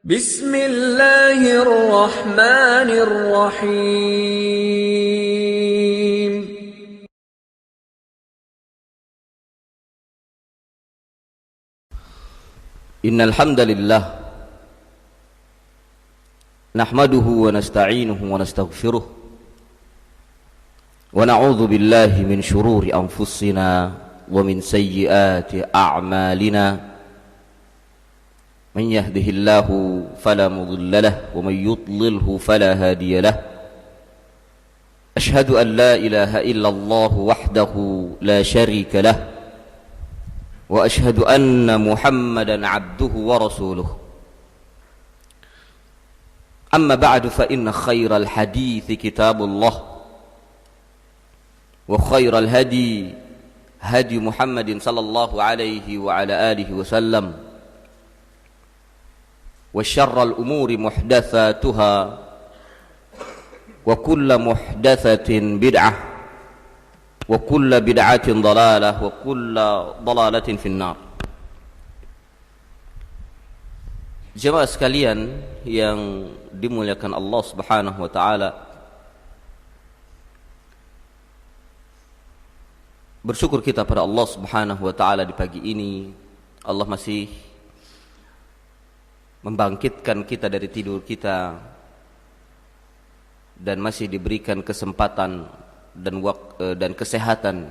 Bismillahirrahmanirrahim. Innal hamdalillah nahmaduhu wa nasta'inuhu wa nastaghfiruh wa na'udzu billahi min shururi anfusina wa min sayyiati a'malina. Man yahdihillahu fala mudilla lahu wa man yudlilhu fala hadiya lahu. Ashhadu an la ilaha illallah wahdahu la syarika lahu wa ashhadu anna Muhammadan abduhu wa rasuluh. Amma ba'du fa inna khairal hadithi kitabullah wa khairal hadi hadi Muhammadin sallallahu alaihi wa ala alihi wa sallam. Wa syarral umuri muhdatsatuha wa kullu muhdatsatin bid'ah wa kullu bid'atin dhalalah wa kullu dhalalatin finnar. Jemaah sekalian yang dimuliakan Allah Subhanahu wa taala, bersyukur kita pada Allah Subhanahu wa taala di pagi ini. Allah masih membangkitkan kita dari tidur kita dan masih diberikan kesempatan dan kesehatan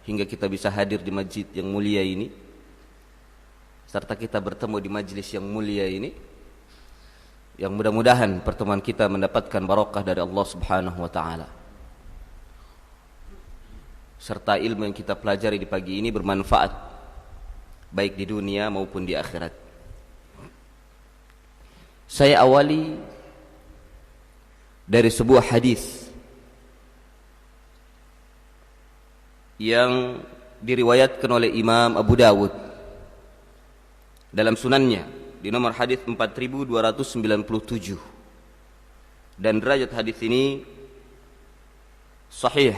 hingga kita bisa hadir di masjid yang mulia ini, serta kita bertemu di majlis yang mulia ini, yang mudah-mudahan pertemuan kita mendapatkan barokah dari Allah Subhanahu wa taala, serta ilmu yang kita pelajari di pagi ini bermanfaat baik di dunia maupun di akhirat. Saya awali dari sebuah hadis yang diriwayatkan oleh Imam Abu Dawud dalam sunannya di nomor hadis 4297, dan derajat hadis ini sahih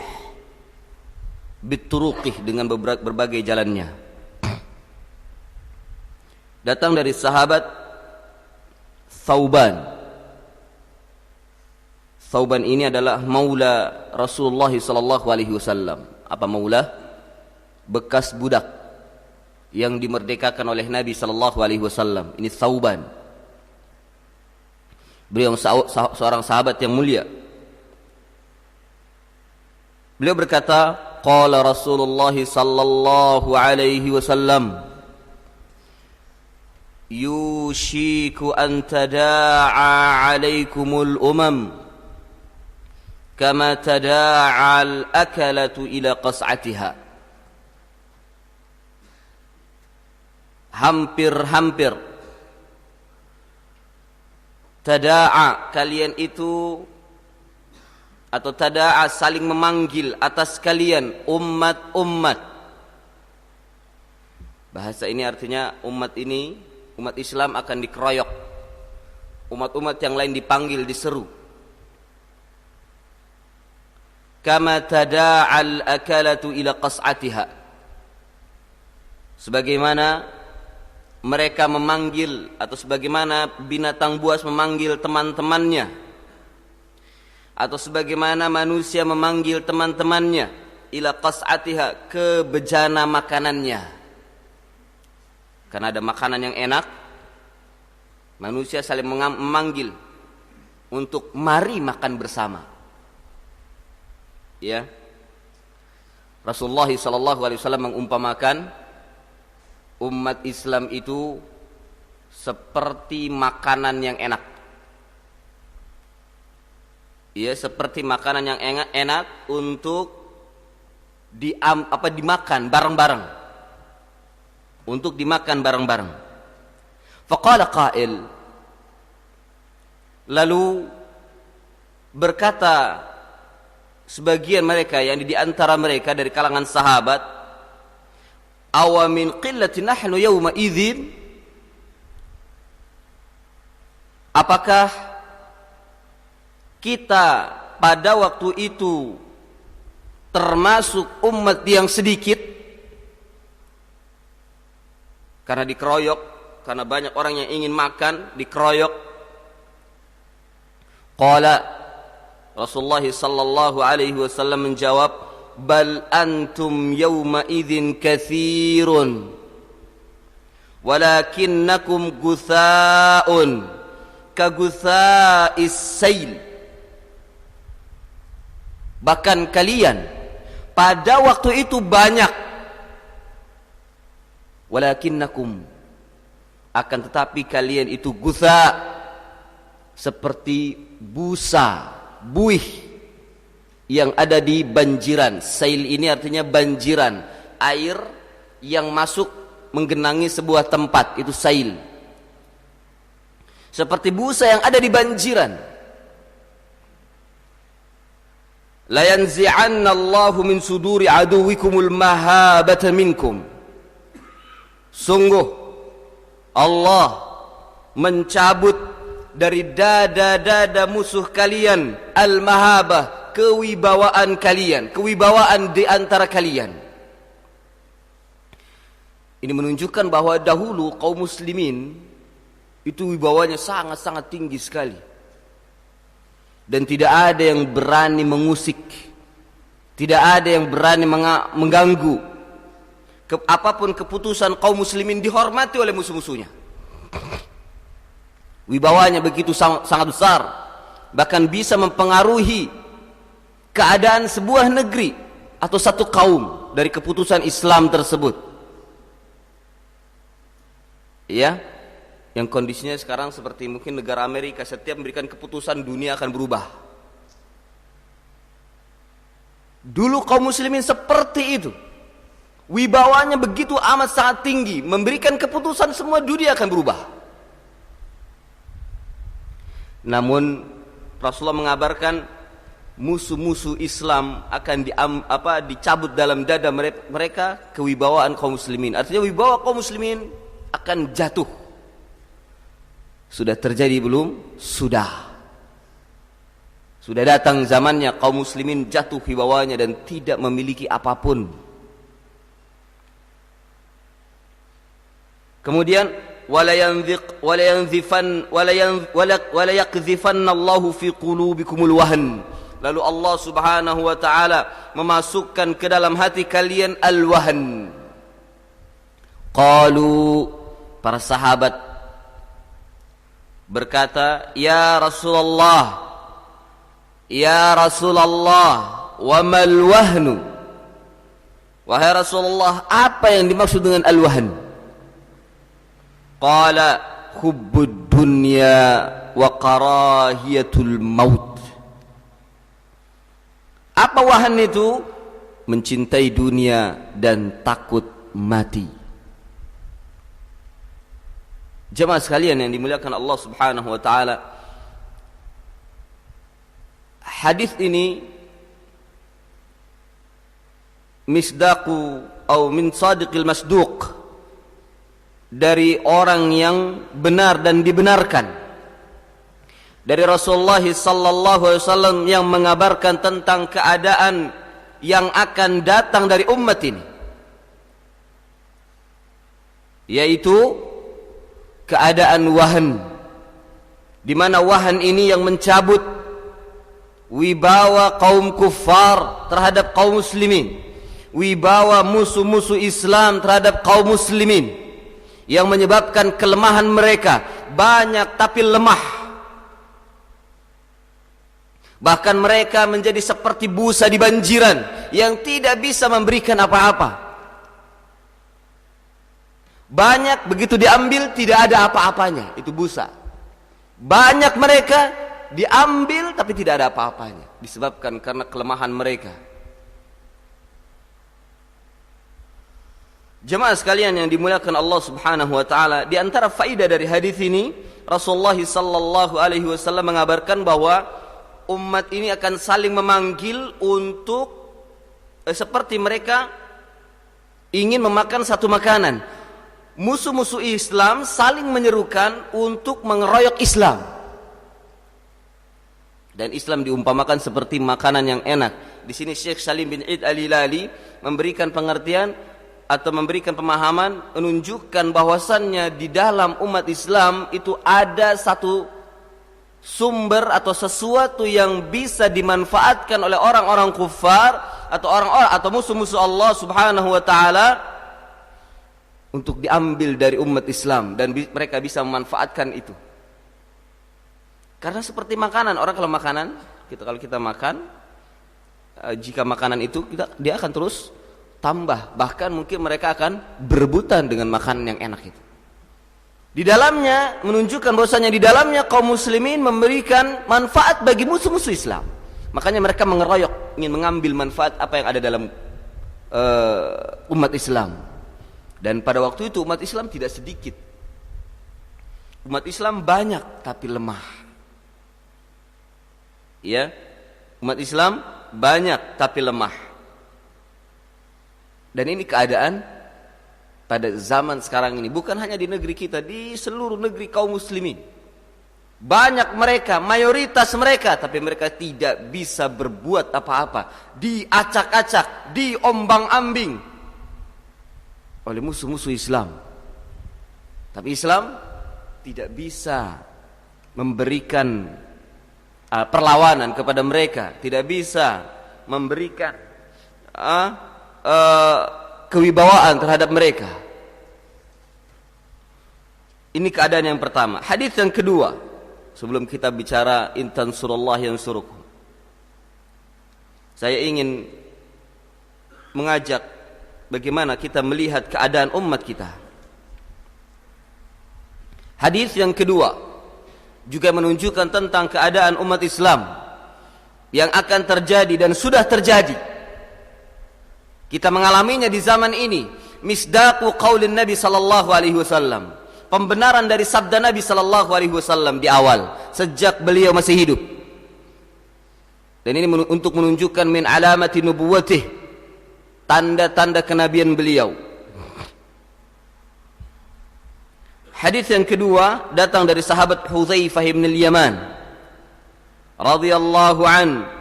bituruqih dengan berbagai jalannya. Datang dari sahabat Thauban ini adalah maula Rasulullah sallallahu alaihi wasallam. Apa maula? Bekas budak yang dimerdekakan oleh Nabi sallallahu alaihi wasallam. Ini Thauban. Beliau seorang sahabat yang mulia. Beliau berkata, qala Rasulullah sallallahu alaihi wasallam, yushiku an tada'a alaikumul umam kama tada'a al-akalatu ila qas'atiha. Hampir-hampir tada'a, kalian itu, atau tada'a saling memanggil atas kalian umat-umat. Bahasa ini artinya umat ini, umat Islam akan dikeroyok, umat-umat yang lain dipanggil, diseru. Kama tada'al akalatu ila qas'atiha, sebagaimana mereka memanggil, atau sebagaimana binatang buas memanggil teman-temannya, atau sebagaimana manusia memanggil teman-temannya, ila qas'atiha, ke bejana makanannya. Karena ada makanan yang enak, manusia saling memanggil untuk mari makan bersama. Ya, Rasulullah SAW mengumpamakan umat Islam itu seperti makanan yang enak. Ya, seperti makanan yang enak untuk dimakan bareng-bareng. Untuk dimakan bareng-bareng. Faqala qail, lalu berkata sebagian mereka, yang di antara mereka dari kalangan sahabat, awa min qillati nahnu yawma idzin, apakah kita pada waktu itu termasuk umat yang sedikit? Karena dikeroyok, karena banyak orang yang ingin makan, dikeroyok. Qala Rasulullah sallallahu alaihi wasallam menjawab, bal antum yawma idzin katsirun walakinnakum guthaa'un ka guthaa'is sail. Bahkan kalian pada waktu itu banyak, walakinnakum, akan tetapi kalian itu gutha, seperti busa, buih yang ada di banjiran. Sail ini artinya banjiran, air yang masuk menggenangi sebuah tempat, itu sail. Seperti busa yang ada di banjiran. La yanzi'anna Allahu min suduri aduwikumul mahabata minkum. Sungguh Allah mencabut dari dada-dada musuh kalian al-mahabah, kewibawaan kalian, kewibawaan di antara kalian. Ini menunjukkan bahwa dahulu kaum muslimin itu wibawanya sangat-sangat tinggi sekali. Dan tidak ada yang berani mengusik, tidak ada yang berani mengganggu. Apapun keputusan kaum muslimin dihormati oleh musuh-musuhnya. Wibawanya begitu sangat besar, bahkan bisa mempengaruhi keadaan sebuah negeri atau satu kaum dari keputusan Islam tersebut. Ya, yang kondisinya sekarang seperti mungkin negara Amerika, setiap memberikan keputusan dunia akan berubah. Dulu kaum muslimin seperti itu, wibawanya begitu amat sangat tinggi, memberikan keputusan semua dunia akan berubah. Namun Rasulullah mengabarkan musuh-musuh Islam akan dicabut dalam dada mereka kewibawaan kaum muslimin. Artinya wibawa kaum muslimin akan jatuh. Sudah terjadi belum? Sudah. Sudah datang zamannya kaum muslimin jatuh wibawanya dan tidak memiliki apapun. Kemudian wala yakdhifanna Allahu fi qulubikumul wahn. Lalu Allah Subhanahu wa taala memasukkan ke dalam hati kalian al-wahn. Qalu, para sahabat berkata, ya Rasulullah, wa mal wahnu? Wahai Rasulullah, apa yang dimaksud dengan al-wahn? Qala hubbud dunya wa karahiyatul maut. Apa wahn itu? Mencintai dunia dan takut mati. Jemaah sekalian yang dimuliakan Allah Subhanahu wa taala, hadis ini misdaqu atau min sadiqil masduq, dari orang yang benar dan dibenarkan, dari Rasulullah sallallahu alaihi wasallam yang mengabarkan tentang keadaan yang akan datang dari umat ini, yaitu keadaan wahan, di mana wahan ini yang mencabut wibawa kaum kufar terhadap kaum muslimin, wibawa musuh-musuh Islam terhadap kaum muslimin, yang menyebabkan kelemahan mereka banyak tapi lemah. Bahkan mereka menjadi seperti busa di banjiran yang tidak bisa memberikan apa-apa. Banyak begitu diambil tidak ada apa-apanya, itu busa. Banyak mereka diambil tapi tidak ada apa-apanya, disebabkan karena kelemahan mereka. Jemaah sekalian yang dimuliakan Allah Subhanahu wa taala, di antara faedah dari hadis ini, Rasulullah sallallahu alaihi wasallam mengabarkan bahwa umat ini akan saling memanggil untuk seperti mereka ingin memakan satu makanan. Musuh-musuh Islam saling menyerukan untuk mengeroyok Islam. Dan Islam diumpamakan seperti makanan yang enak. Di sini Syekh Salim bin Id Al-Hilali memberikan pengertian atau memberikan pemahaman menunjukkan bahwasannya di dalam umat Islam itu ada satu sumber atau sesuatu yang bisa dimanfaatkan oleh orang-orang kufar atau orang-orang atau musuh-musuh Allah Subhanahu wa taala untuk diambil dari umat Islam dan mereka bisa memanfaatkan itu. Karena seperti makanan, orang kalau makanan, kalau kita makan, jika makanan itu dia akan terus tambah, bahkan mungkin mereka akan berebutan dengan makanan yang enak itu. Di dalamnya menunjukkan bahwasanya di dalamnya kaum muslimin memberikan manfaat bagi musuh-musuh Islam. Makanya mereka mengeroyok, ingin mengambil manfaat apa yang ada dalam umat Islam. Dan pada waktu itu umat Islam tidak sedikit. Umat Islam banyak tapi lemah. Ya, umat Islam banyak tapi lemah. Dan ini keadaan pada zaman sekarang ini, bukan hanya di negeri kita, di seluruh negeri kaum muslimin. Banyak mereka, mayoritas mereka, tapi mereka tidak bisa berbuat apa-apa, diacak-acak, diombang-ambing oleh musuh-musuh Islam. Tapi Islam tidak bisa memberikan perlawanan kepada mereka, tidak bisa memberikan kewibawaan terhadap mereka. Ini keadaan yang pertama. Hadis yang kedua, sebelum kita bicara in tansurullah yansurukum, saya ingin mengajak bagaimana kita melihat keadaan umat kita. Hadis yang kedua juga menunjukkan tentang keadaan umat Islam yang akan terjadi dan sudah terjadi. Kita mengalaminya di zaman ini. Misdaqu qaulin Nabi sallallahu alaihi wasallam. Pembenaran dari sabda Nabi sallallahu alaihi wasallam di awal sejak beliau masih hidup. Dan ini untuk menunjukkan min alamati nubuwwatih, tanda-tanda kenabian beliau. Hadis yang kedua datang dari sahabat Hudzaifah bin al-Yaman radhiyallahu anhu.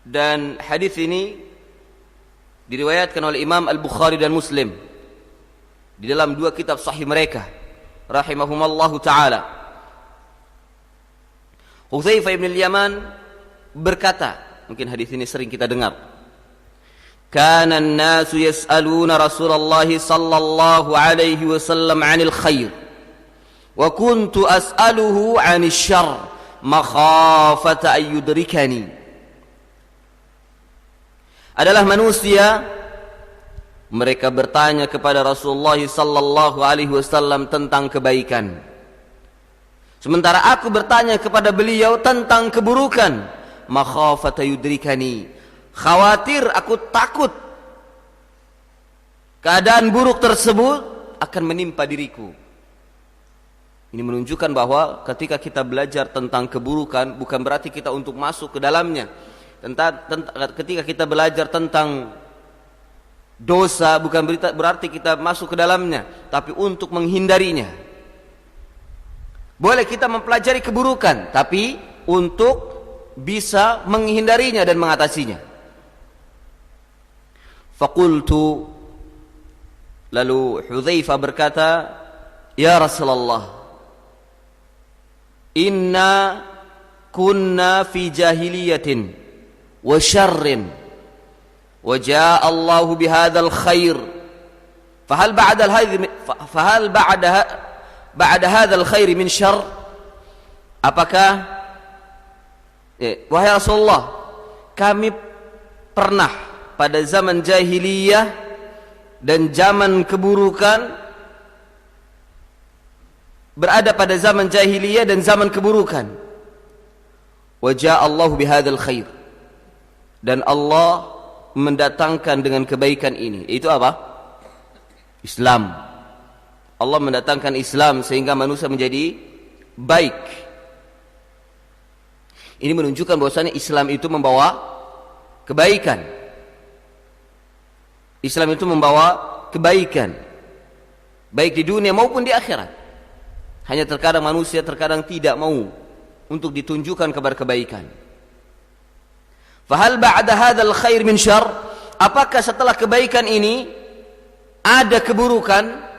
Dan hadis ini diriwayatkan oleh Imam Al-Bukhari dan Muslim di dalam dua kitab sahih mereka rahimahumallahu taala. Hudzaifah bin al-Yaman berkata, mungkin hadis ini sering kita dengar, kana an-nasu yas'aluna Rasulullah sallallahu alaihi wasallam 'anil khair wa kuntu as'aluhu 'anil syarr makhafata an yudrikani. Adalah manusia, mereka bertanya kepada Rasulullah sallallahu alaihi wasallam tentang kebaikan, sementara aku bertanya kepada beliau tentang keburukan. Makhafata yudrikani, khawatir, aku takut keadaan buruk tersebut akan menimpa diriku. Ini menunjukkan bahwa ketika kita belajar tentang keburukan, bukan berarti kita untuk masuk ke dalamnya. Ketika kita belajar tentang dosa, bukan berarti kita masuk ke dalamnya, tapi untuk menghindarinya. Boleh kita mempelajari keburukan, tapi untuk bisa menghindarinya dan mengatasinya. Faqultu, lalu Hudzaifah berkata, ya Rasulullah, inna kunna fi jahiliyatin wa syarrin wa jaa Allahu bihadzal khair fahal ba'da hadzal khair min syarr. Apakah wahai Rasulullah, kami pernah pada zaman jahiliyah dan zaman keburukan, berada pada zaman jahiliyah dan zaman keburukan. Wa jaa Allahu bihadzal khair, dan Allah mendatangkan dengan kebaikan ini. Itu apa? Islam. Allah mendatangkan Islam sehingga manusia menjadi baik. Ini menunjukkan bahwasanya Islam itu membawa kebaikan. Islam itu membawa kebaikan, baik di dunia maupun di akhirat. Hanya terkadang manusia terkadang tidak mau untuk ditunjukkan kabar kebaikan. Fahal ba'da hadzal khair min syarr? apakah setelah kebaikan ini ada keburukan?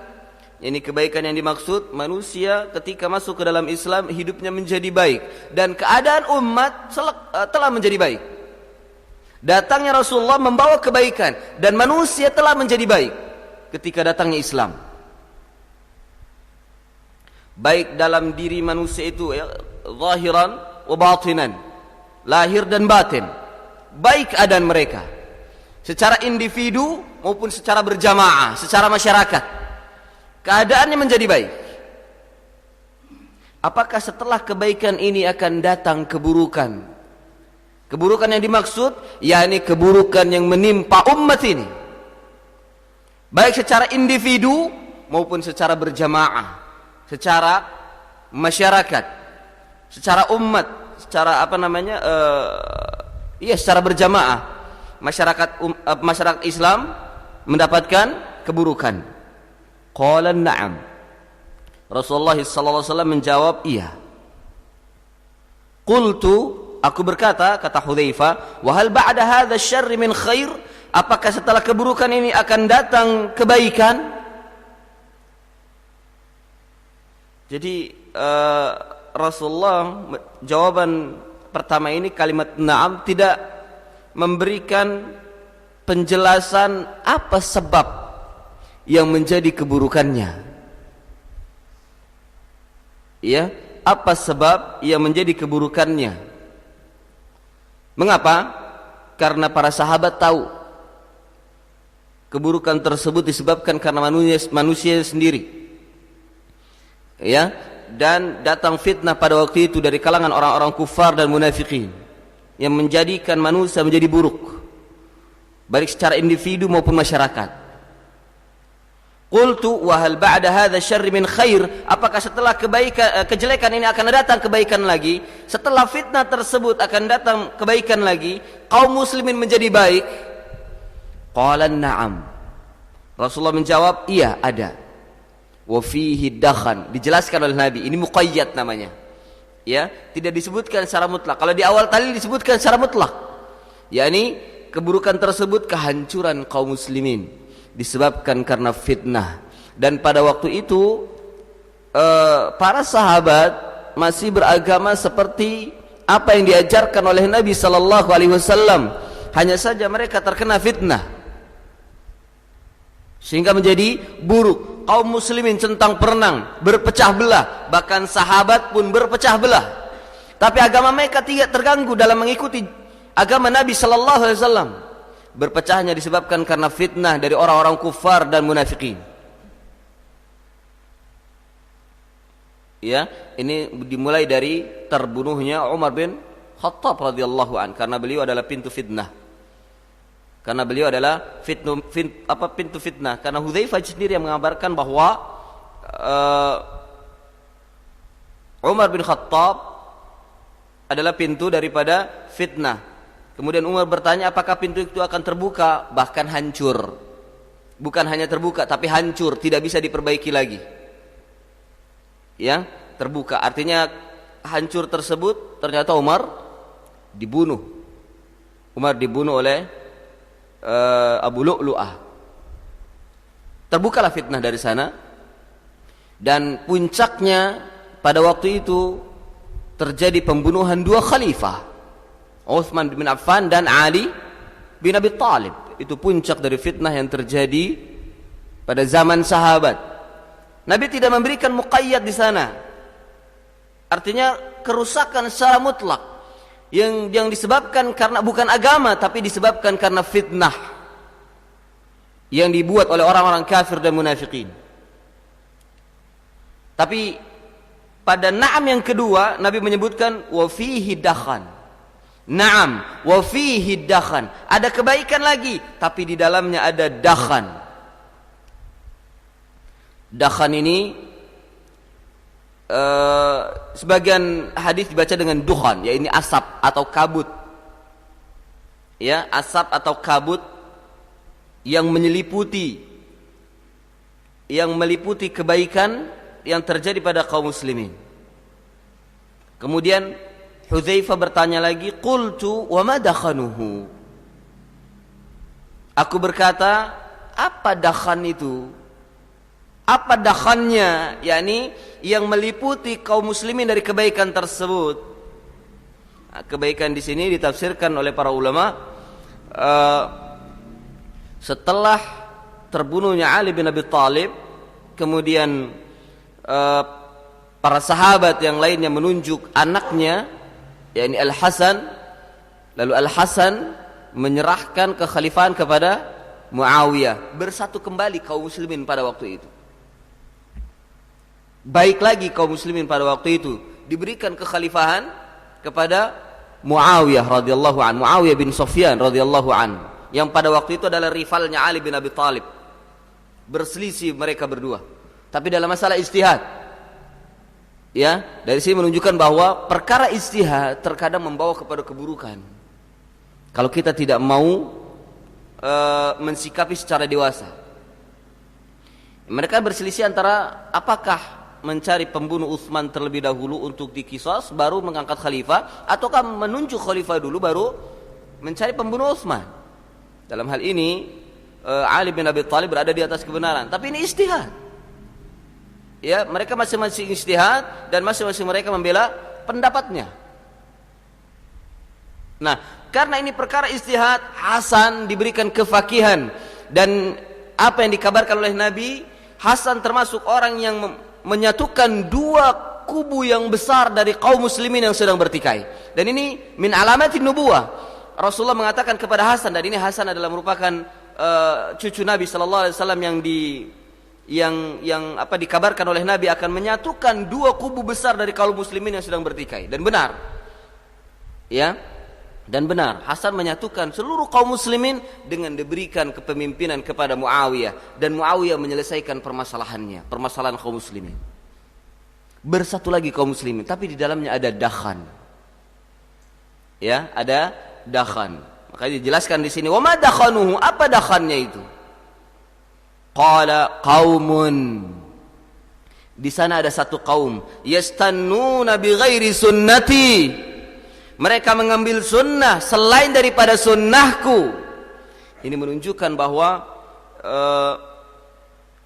Ini kebaikan yang dimaksud, manusia ketika masuk ke dalam Islam hidupnya menjadi baik dan keadaan umat telah menjadi baik. Datangnya Rasulullah membawa kebaikan dan manusia telah menjadi baik ketika datangnya Islam. Baik dalam diri manusia itu ya, zahiran wa batinan, lahir dan batin. Baik keadaan mereka secara individu maupun secara berjamaah, secara masyarakat. Keadaannya menjadi baik. Apakah setelah kebaikan ini akan datang keburukan? Keburukan yang dimaksud yakni keburukan yang menimpa umat ini, baik secara individu maupun secara berjamaah, secara masyarakat, secara umat, secara secara berjamaah. Masyarakat Islam mendapatkan keburukan. Qala na'am. Rasulullah sallallahu alaihi wasallam menjawab, iya. Qultu, aku berkata, kata Hudzaifah, wa hal ba'da hadza syarri min khair? Apakah setelah keburukan ini akan datang kebaikan? Jadi Rasulullah jawaban pertama ini kalimat na'am tidak memberikan penjelasan apa sebab yang menjadi keburukannya. Ya, apa sebab yang menjadi keburukannya? Mengapa? Karena para sahabat tahu keburukan tersebut disebabkan karena manusia sendiri. Ya, dan datang fitnah pada waktu itu dari kalangan orang-orang kufar dan munafikin yang menjadikan manusia menjadi buruk, baik secara individu maupun masyarakat. Qultu wa hal ba'da hadza syarri min khair? Apakah setelah kejelekan ini akan datang kebaikan lagi? Setelah fitnah tersebut akan datang kebaikan lagi? Kaum muslimin menjadi baik? Qala na'am. Rasulullah menjawab, iya ada. Wa fihi dakhan. Dijelaskan oleh Nabi, ini muqayyad namanya. Ya, tidak disebutkan secara mutlak. Kalau di awal tadi disebutkan secara mutlak. yakni keburukan tersebut kehancuran kaum muslimin disebabkan karena fitnah. Dan pada waktu itu para sahabat masih beragama seperti apa yang diajarkan oleh Nabi sallallahu alaihi wasallam, hanya saja mereka terkena fitnah sehingga menjadi buruk. Kaum muslimin centang perenang, berpecah belah, bahkan sahabat pun berpecah belah. Tapi agama mereka tidak terganggu dalam mengikuti agama Nabi sallallahu alaihi wasallam. Berpecahnya disebabkan karena fitnah dari orang-orang kufar dan munafikin. Ya, ini dimulai dari terbunuhnya Umar bin Khattab radhiyallahu an, karena beliau adalah pintu fitnah. Karena beliau adalah pintu fitnah. Karena Hudzaifah sendiri yang mengabarkan bahwa Umar bin Khattab adalah pintu daripada fitnah. Kemudian Umar bertanya, apakah pintu itu akan terbuka? Bahkan hancur. Bukan hanya terbuka, tapi hancur, tidak bisa diperbaiki lagi. Ya, terbuka. Artinya hancur tersebut ternyata Umar dibunuh. Umar dibunuh oleh Abu Lu'lu'ah. Terbukalah fitnah dari sana. Dan puncaknya pada waktu itu terjadi pembunuhan dua khalifah, Utsman bin Affan dan Ali bin Abi Thalib. Itu puncak dari fitnah yang terjadi pada zaman sahabat. Nabi tidak memberikan muqayyad di sana. Artinya kerusakan secara mutlak yang disebabkan karena bukan agama, tapi disebabkan karena fitnah yang dibuat oleh orang-orang kafir dan munafikin. Tapi pada na'am yang kedua Nabi menyebutkan wa fihi dakhan. Naam, wa fihi dakhan. Ada kebaikan lagi, tapi di dalamnya ada dakhan. Dakhan ini sebagian hadis dibaca dengan dukhan, yaitu asap atau kabut. Ya, asap atau kabut yang meliputi kebaikan yang terjadi pada kaum muslimin. Kemudian Hudzaifah bertanya lagi, qultu wa ma dakhanuhu? Aku berkata, apa dakhan itu? Apa dakhannya? yakni yang meliputi kaum muslimin dari kebaikan tersebut. Nah, kebaikan di sini ditafsirkan oleh para ulama setelah terbunuhnya Ali bin Abi Thalib, kemudian para sahabat yang lainnya menunjuk anaknya, yakni Al-Hasan. Lalu Al-Hasan menyerahkan kekhalifahan kepada Muawiyah. Bersatu kembali kaum muslimin pada waktu itu. Baik lagi kaum muslimin pada waktu itu, diberikan kekhalifahan kepada Muawiyah radhiyallahu an, Muawiyah bin Sufyan radhiyallahu an, yang pada waktu itu adalah rivalnya Ali bin Abi Thalib. Berselisih mereka berdua, tapi dalam masalah ijtihad. Ya, dari sini menunjukkan bahwa perkara ijtihad terkadang membawa kepada keburukan kalau kita tidak mau mensikapi secara dewasa. Mereka berselisih antara apakah mencari pembunuh Utsman terlebih dahulu untuk dikisos baru mengangkat khalifah, ataukah menunjuk khalifah dulu baru mencari pembunuh Utsman. Dalam hal ini Ali bin Abi Thalib berada di atas kebenaran, tapi ini ijtihad. Ya, mereka masing-masing ijtihad dan masing-masing mereka membela pendapatnya. Nah, karena ini perkara ijtihad, Hasan diberikan kefakihan, dan apa yang dikabarkan oleh Nabi, Hasan termasuk orang yang menyatukan dua kubu yang besar dari kaum muslimin yang sedang bertikai. Dan ini min alamatin nubuwah. Rasulullah mengatakan kepada Hasan, dan ini Hasan adalah merupakan cucu Nabi sallallahu alaihi wasallam yang dikabarkan oleh Nabi akan menyatukan dua kubu besar dari kaum muslimin yang sedang bertikai. Dan benar. Ya. Dan benar, Hasan menyatukan seluruh kaum muslimin dengan diberikan kepemimpinan kepada Muawiyah, dan Muawiyah menyelesaikan permasalahannya, permasalahan kaum muslimin. Bersatu lagi kaum muslimin, tapi di dalamnya ada dakhan. Ya, ada dakhan. Makanya dijelaskan di sini, "Wa ma dakhanuhu?" Apa dakhannya itu? Qala qaumun. Di sana ada satu kaum, yastannuna bi ghairi sunnati. Mereka mengambil sunnah selain daripada sunnahku. Ini menunjukkan bahwa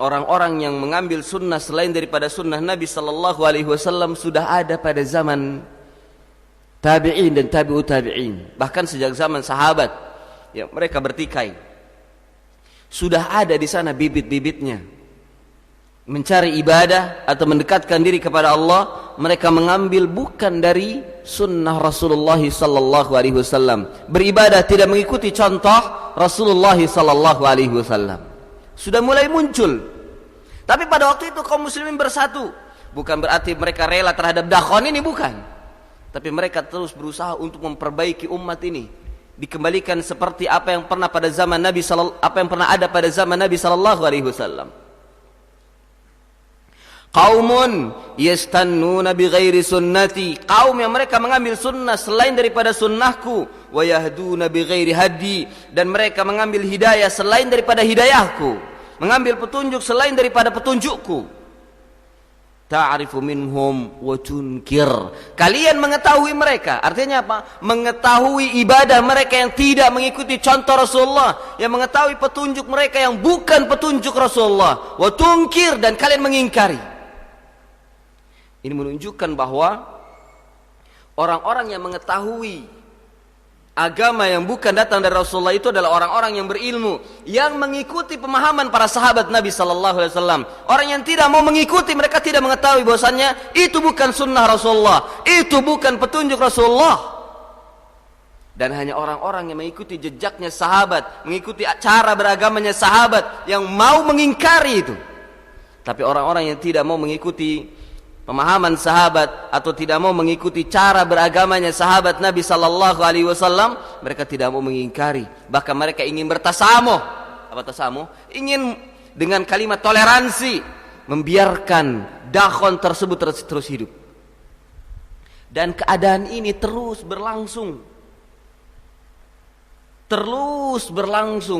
orang-orang yang mengambil sunnah selain daripada sunnah Nabi sallallahu alaihi wasallam sudah ada pada zaman tabi'in dan tabi'ut tabi'in. Bahkan sejak zaman sahabat, ya, mereka bertikai. Sudah ada di sana bibit-bibitnya. Mencari ibadah atau mendekatkan diri kepada Allah, mereka mengambil bukan dari sunnah Rasulullah sallallahu alaihi wasallam. Beribadah tidak mengikuti contoh Rasulullah sallallahu alaihi wasallam. Sudah mulai muncul. Tapi pada waktu itu kaum muslimin bersatu. Bukan berarti mereka rela terhadap dakwah ini, bukan. Tapi mereka terus berusaha untuk memperbaiki umat ini. Dikembalikan seperti apa yang pernah pada zaman Nabi ada pada zaman Nabi sallallahu alaihi wasallam. Qaumun yastannuna bighairi sunnati, kaum yang mereka mengambil sunnah selain daripada sunnahku, wa yahduna bighairi hadi, dan mereka mengambil hidayah selain daripada hidayahku, mengambil petunjuk selain daripada petunjukku. Ta'rifu minhum wa tunkir, kalian mengetahui mereka, artinya apa? Mengetahui ibadah mereka yang tidak mengikuti contoh Rasulullah, yang mengetahui petunjuk mereka yang bukan petunjuk Rasulullah, wa tunkir, dan kalian mengingkari. Ini menunjukkan bahwa orang-orang yang mengetahui agama yang bukan datang dari Rasulullah itu adalah orang-orang yang berilmu, yang mengikuti pemahaman para sahabat Nabi sallallahu alaihi wasallam. Orang yang tidak mau mengikuti, mereka tidak mengetahui bahwasannya itu bukan sunnah Rasulullah, itu bukan petunjuk Rasulullah. Dan hanya orang-orang yang mengikuti jejaknya sahabat, mengikuti cara beragamanya sahabat, yang mau mengingkari itu. Tapi orang-orang yang tidak mau mengikuti pemahaman sahabat atau tidak mau mengikuti cara beragamanya sahabat Nabi sallallahu alaihi wasallam, mereka tidak mau mengingkari, bahkan mereka ingin bertasamuh. Apa tasamuh? Ingin dengan kalimat toleransi membiarkan dakwah tersebut terus hidup. Dan keadaan ini terus berlangsung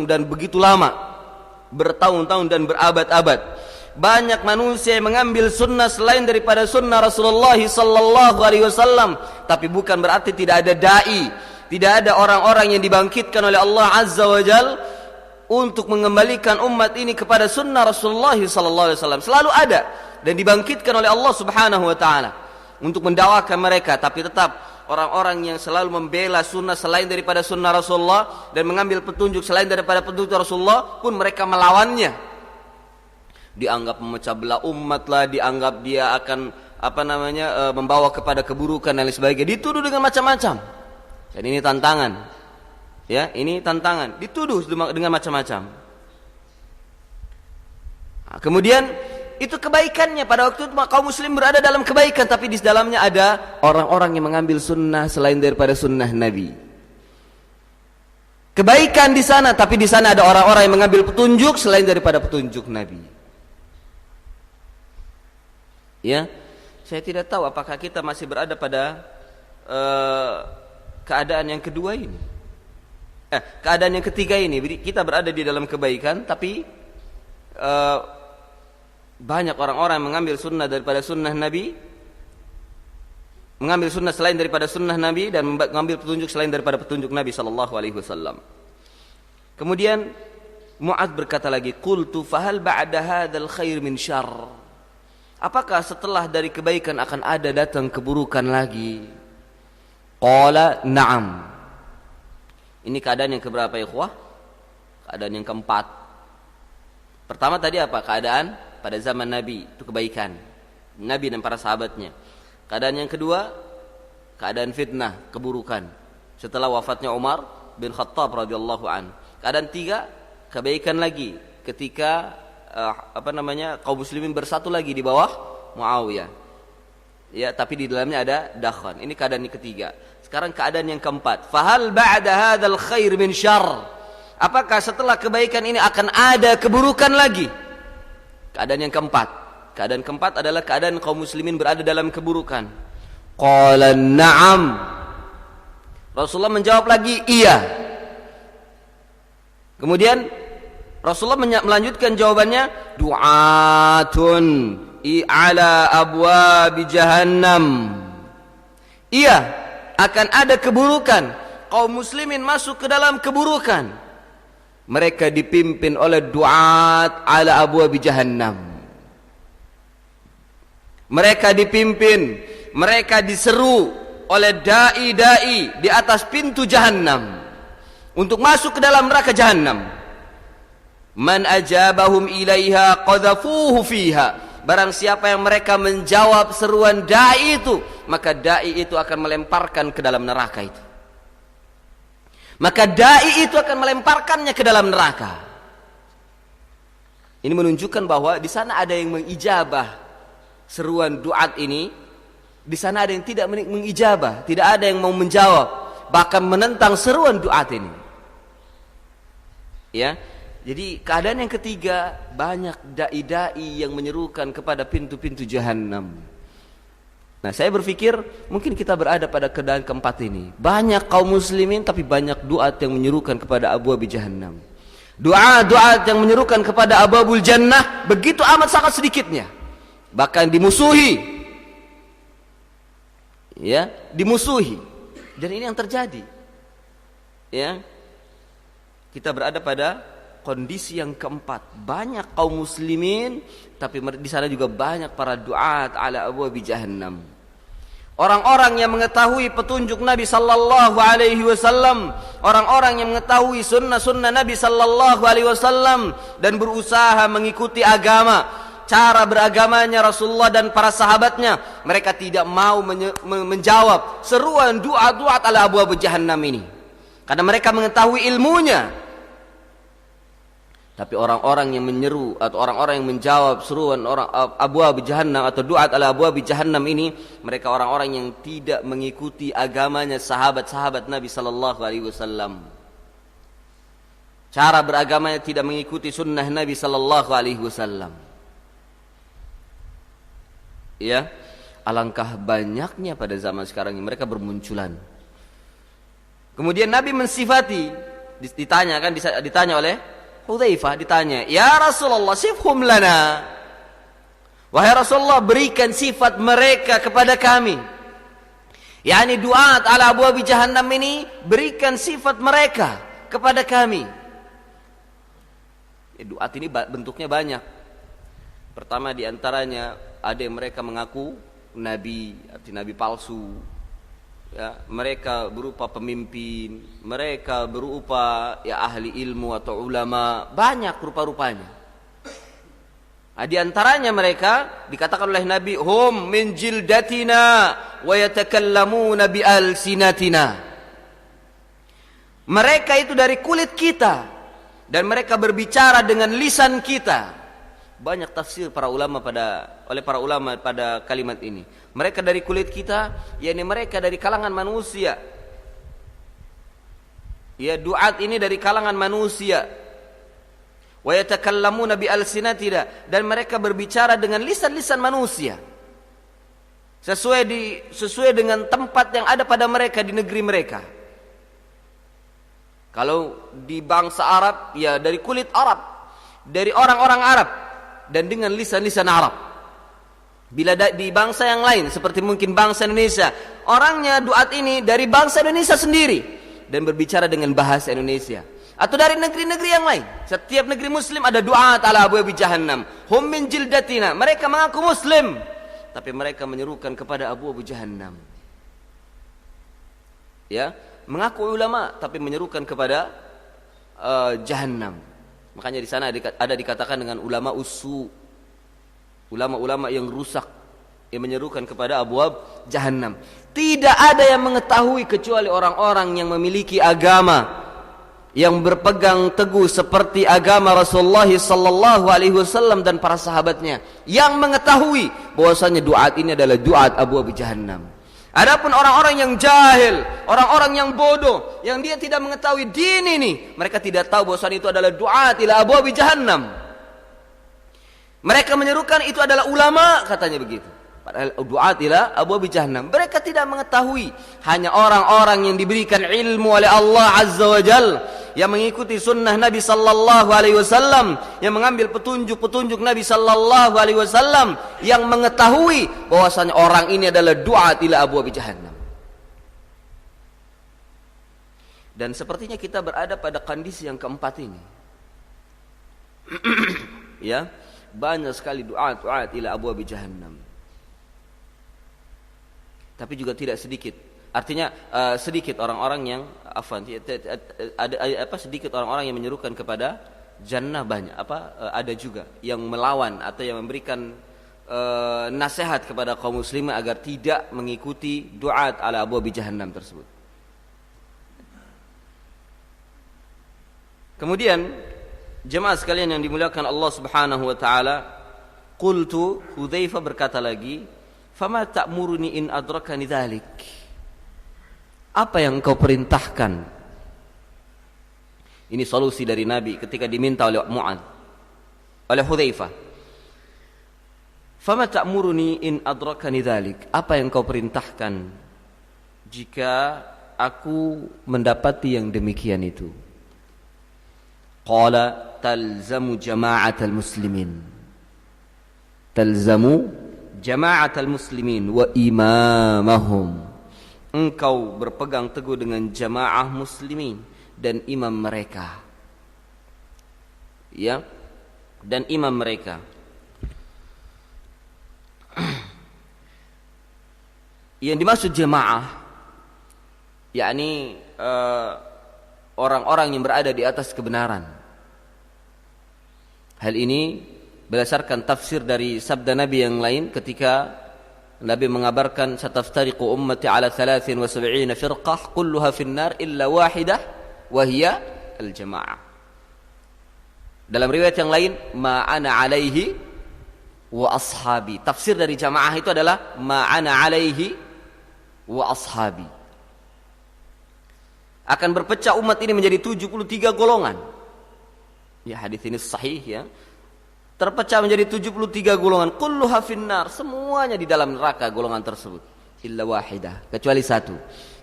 dan begitu lama, bertahun-tahun dan berabad-abad. Banyak manusia yang mengambil sunnah selain daripada sunnah Rasulullah sallallahu alaihi wasallam, tapi bukan berarti tidak ada dai, tidak ada orang-orang yang dibangkitkan oleh Allah azza wa jal untuk mengembalikan umat ini kepada sunnah Rasulullah SAW selalu ada dan dibangkitkan oleh Allah Subhanahu wa taala untuk mendakwakan mereka, tapi tetap orang-orang yang selalu membela sunnah selain daripada sunnah Rasulullah dan mengambil petunjuk selain daripada petunjuk Rasulullah pun mereka melawannya. Dianggap memecah belah umat lah, dianggap dia akan membawa kepada keburukan dan lain sebagainya, dituduh dengan macam-macam. Dan ini tantangan. Ya, ini tantangan, dituduh dengan macam-macam. Nah, kemudian itu kebaikannya, pada waktu itu kaum muslim berada dalam kebaikan, tapi di dalamnya ada orang-orang yang mengambil sunnah selain daripada sunnah Nabi. Kebaikan di sana, tapi di sana ada orang-orang yang mengambil petunjuk selain daripada petunjuk Nabi. Ya, saya tidak tahu apakah kita masih berada pada keadaan yang kedua ini. Keadaan yang ketiga ini, kita berada di dalam kebaikan, tapi banyak orang-orang yang mengambil sunnah daripada sunnah Nabi, mengambil sunnah selain daripada sunnah Nabi, dan mengambil petunjuk selain daripada petunjuk Nabi sallallahu alaihi wasallam. Kemudian Mu'adz berkata lagi, qultu fahal ba'da hadzal khair min syarr? Apakah setelah dari kebaikan akan ada datang keburukan lagi? Qala na'am. Ini keadaan yang keberapa ya ikhwah? Keadaan yang keempat. Pertama tadi apa? Keadaan pada zaman Nabi, itu kebaikan Nabi dan para sahabatnya. Keadaan yang kedua, keadaan fitnah, keburukan setelah wafatnya Umar bin Khattab radhiyallahu an. Keadaan tiga, kebaikan lagi ketika kaum muslimin bersatu lagi di bawah Muawiyah. Ya, tapi di dalamnya ada dakhan. Ini keadaan yang ketiga. Sekarang keadaan yang keempat. Fahal ba'da hadzal khair min syarr? Apakah setelah kebaikan ini akan ada keburukan lagi? Keadaan yang keempat. Keadaan keempat adalah keadaan kaum muslimin berada dalam keburukan. Qala na'am. Rasulullah menjawab lagi, iya. Kemudian Rasulullah melanjutkan jawabannya, du'atun ala abwabi jahannam. Iya, akan ada keburukan. Kaum muslimin masuk ke dalam keburukan. Mereka dipimpin oleh du'at ala abwabi jahannam. Mereka dipimpin, mereka diseru oleh dai-dai di atas pintu jahannam untuk masuk ke dalam neraka jahannam. Man ajabahum ilaiha qadhafuhu fiha. Barang siapa yang mereka menjawab seruan dai itu, maka dai itu akan melemparkan ke dalam neraka itu. Maka dai itu akan melemparkannya ke dalam neraka. Ini menunjukkan bahwa di sana ada yang mengijabah seruan duat ini, di sana ada yang tidak mengijabah, tidak ada yang mau menjawab, bahkan menentang seruan duat ini. Ya. Jadi keadaan yang ketiga, banyak dai-dai yang menyerukan kepada pintu-pintu jahannam. Nah, saya berpikir mungkin kita berada pada keadaan keempat ini. Banyak kaum muslimin tapi banyak duat yang menyerukan kepada abwabi jahannam. Doa-doa yang menyerukan kepada abwabul jannah begitu amat sangat sedikitnya. Bahkan dimusuhi. Ya, dimusuhi. Dan ini yang terjadi. Ya. Kita berada pada kondisi yang keempat, banyak kaum muslimin tapi di sana juga banyak para duat ala abwabi jahannam. Orang-orang yang mengetahui petunjuk Nabi sallallahu alaihi wasallam, orang-orang yang mengetahui sunnah-sunnah Nabi sallallahu alaihi wasallam dan berusaha mengikuti agama, cara beragamanya Rasulullah dan para sahabatnya, mereka tidak mau menjawab seruan duat-duat ala abwabi jahannam ini karena mereka mengetahui ilmunya. Tapi orang-orang yang menyeru atau orang-orang yang menjawab seruan orang abwab jahannam atau duat ala abwab jahannam ini, mereka orang-orang yang tidak mengikuti agamanya sahabat-sahabat Nabi sallallahu alaihi wasallam. Cara beragamanya tidak mengikuti sunnah Nabi sallallahu alaihi wasallam. Ya, alangkah banyaknya pada zaman sekarang ini mereka bermunculan. Kemudian Nabi mensifati, ditanya oleh Hudzaifah, ditanya, "Ya Rasulullah, sifhum lana." Wahai Rasulullah, berikan sifat mereka kepada kami. Yani duat ala abwabi jahannam ini, berikan sifat mereka kepada kami. Duat ini bentuknya banyak. Pertama diantaranya ada yang mereka mengaku nabi, arti nabi palsu. Ya, mereka berupa pemimpin, mereka berupa ya ahli ilmu atau ulama, banyak rupa-rupanya. Nah, di antaranya mereka dikatakan oleh Nabi, hum min jildatina wa yatakallamuna bi alsinatina. Mereka itu dari kulit kita dan mereka berbicara dengan lisan kita. Banyak tafsir oleh para ulama pada kalimat ini. Mereka dari kulit kita, yakni mereka dari kalangan manusia. Ya, duat ini dari kalangan manusia. Wa yatakallamuna bi alsinatina, dan mereka berbicara dengan lisan-lisan manusia. Sesuai dengan tempat yang ada pada mereka di negeri mereka. Kalau di bangsa Arab, ya dari kulit Arab, dari orang-orang Arab, dan dengan lisan-lisan Arab. Bila di bangsa yang lain seperti mungkin bangsa Indonesia, orangnya duat ini dari bangsa Indonesia sendiri dan berbicara dengan bahasa Indonesia. Atau dari negeri-negeri yang lain. Setiap negeri muslim ada duat ala abwabi jahannam. Hum min jildatina. Mereka mengaku muslim, tapi mereka menyerukan kepada abwabi jahannam. Ya, mengaku ulama tapi menyerukan kepada jahannam. Makanya di sana ada dikatakan dengan ulama usu, ulama-ulama yang rusak, yang menyerukan kepada abwab jahannam. Tidak ada yang mengetahui kecuali orang-orang yang memiliki agama, yang berpegang teguh seperti agama Rasulullah sallallahu alaihi wasallam dan para sahabatnya, yang mengetahui bahwasanya duat ini adalah duat abwab jahannam. Adapun orang-orang yang jahil, orang-orang yang bodoh, yang dia tidak mengetahui din ini, mereka tidak tahu bahwasanya itu adalah duat ila abwab jahannam. Mereka menyerukan itu adalah ulama, katanya begitu. Padahal duat ila abwab jahannam. Mereka tidak mengetahui. Hanya orang-orang yang diberikan ilmu oleh Allah Azza wa Jal, yang mengikuti sunnah Nabi sallallahu alaihi wasallam, yang mengambil petunjuk-petunjuk Nabi sallallahu alaihi wasallam, yang mengetahui bahwasanya orang ini adalah duat ila abwab jahannam. Dan sepertinya kita berada pada kondisi yang keempat ini. Ya, banyak sekali duat ila abwab jahannam. Tapi juga tidak sedikit. Artinya sedikit orang-orang yang ada sedikit orang-orang yang menyerukan kepada jannah, banyak ada juga yang melawan atau yang memberikan nasihat kepada kaum muslimin agar tidak mengikuti duat ala abwab jahannam tersebut. Kemudian jemaah sekalian yang dimuliakan Allah Subhanahu wa taala, qultu, Hudzaifah berkata lagi, fama ta'muruni in adrakani dzalik. Apa yang engkau perintahkan? Ini solusi dari Nabi ketika diminta oleh oleh Hudzaifah. Fama ta'muruni in adrakani dzalik. Apa yang engkau perintahkan jika aku mendapati yang demikian itu? Qala talzamu jama'atal muslimin. Talzamu jama'atal muslimin wa imamahum. Engkau berpegang teguh dengan jamaah muslimin dan imam mereka. Ya, dan imam mereka. Yang dimaksud jamaah, yakni orang-orang yang berada di atas kebenaran. Hal ini berdasarkan tafsir dari sabda Nabi yang lain ketika Nabi mengabarkan sataftariqu ummati ala 73 firqah kulluha finnar illa wahidah wa hiya al-jamaah. Dalam riwayat yang lain, ma ana alaihi wa ashabi. Tafsir dari jamaah itu adalah ma ana alaihi wa ashabi. Akan berpecah umat ini menjadi 73 golongan. Ya, hadis ini sahih ya. Terpecah menjadi 73 golongan, kulluha finnar, semuanya di dalam neraka golongan tersebut, illa wahidah, kecuali satu.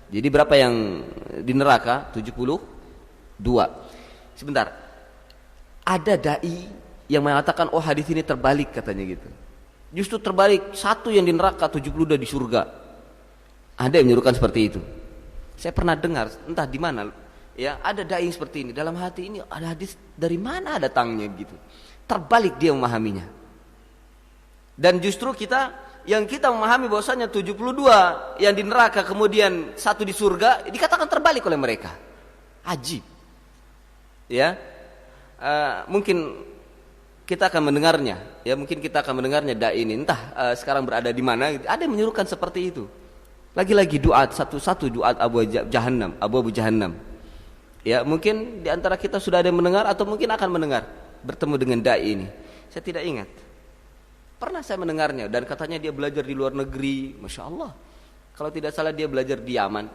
Jadi berapa yang di neraka? 72. Sebentar, ada dai yang mengatakan oh hadis ini terbalik, katanya gitu. Justru terbalik, satu yang di neraka, 72 di surga. Ada yang menyuruhkan seperti itu. Saya pernah dengar, entah di mana, Ya, ada dai seperti ini. Dalam hati ini ada hadis dari mana datangnya gitu. Terbalik dia memahaminya. Dan justru yang kita memahami bahwasanya 72 yang di neraka kemudian 1 di surga, dikatakan terbalik oleh mereka. Ajib. Ya. Mungkin kita akan mendengarnya. Ya, mungkin kita akan mendengarnya dai ini. Entah sekarang berada di mana. Ada yang menyuruhkan seperti itu. Lagi-lagi duat satu-satu duat Abu Jahannam. Ya, mungkin di antara kita sudah ada yang mendengar atau mungkin akan mendengar bertemu dengan dai ini. Saya tidak ingat. Pernah saya mendengarnya dan katanya dia belajar di luar negeri, Masya Allah. Kalau tidak salah dia belajar di Yaman.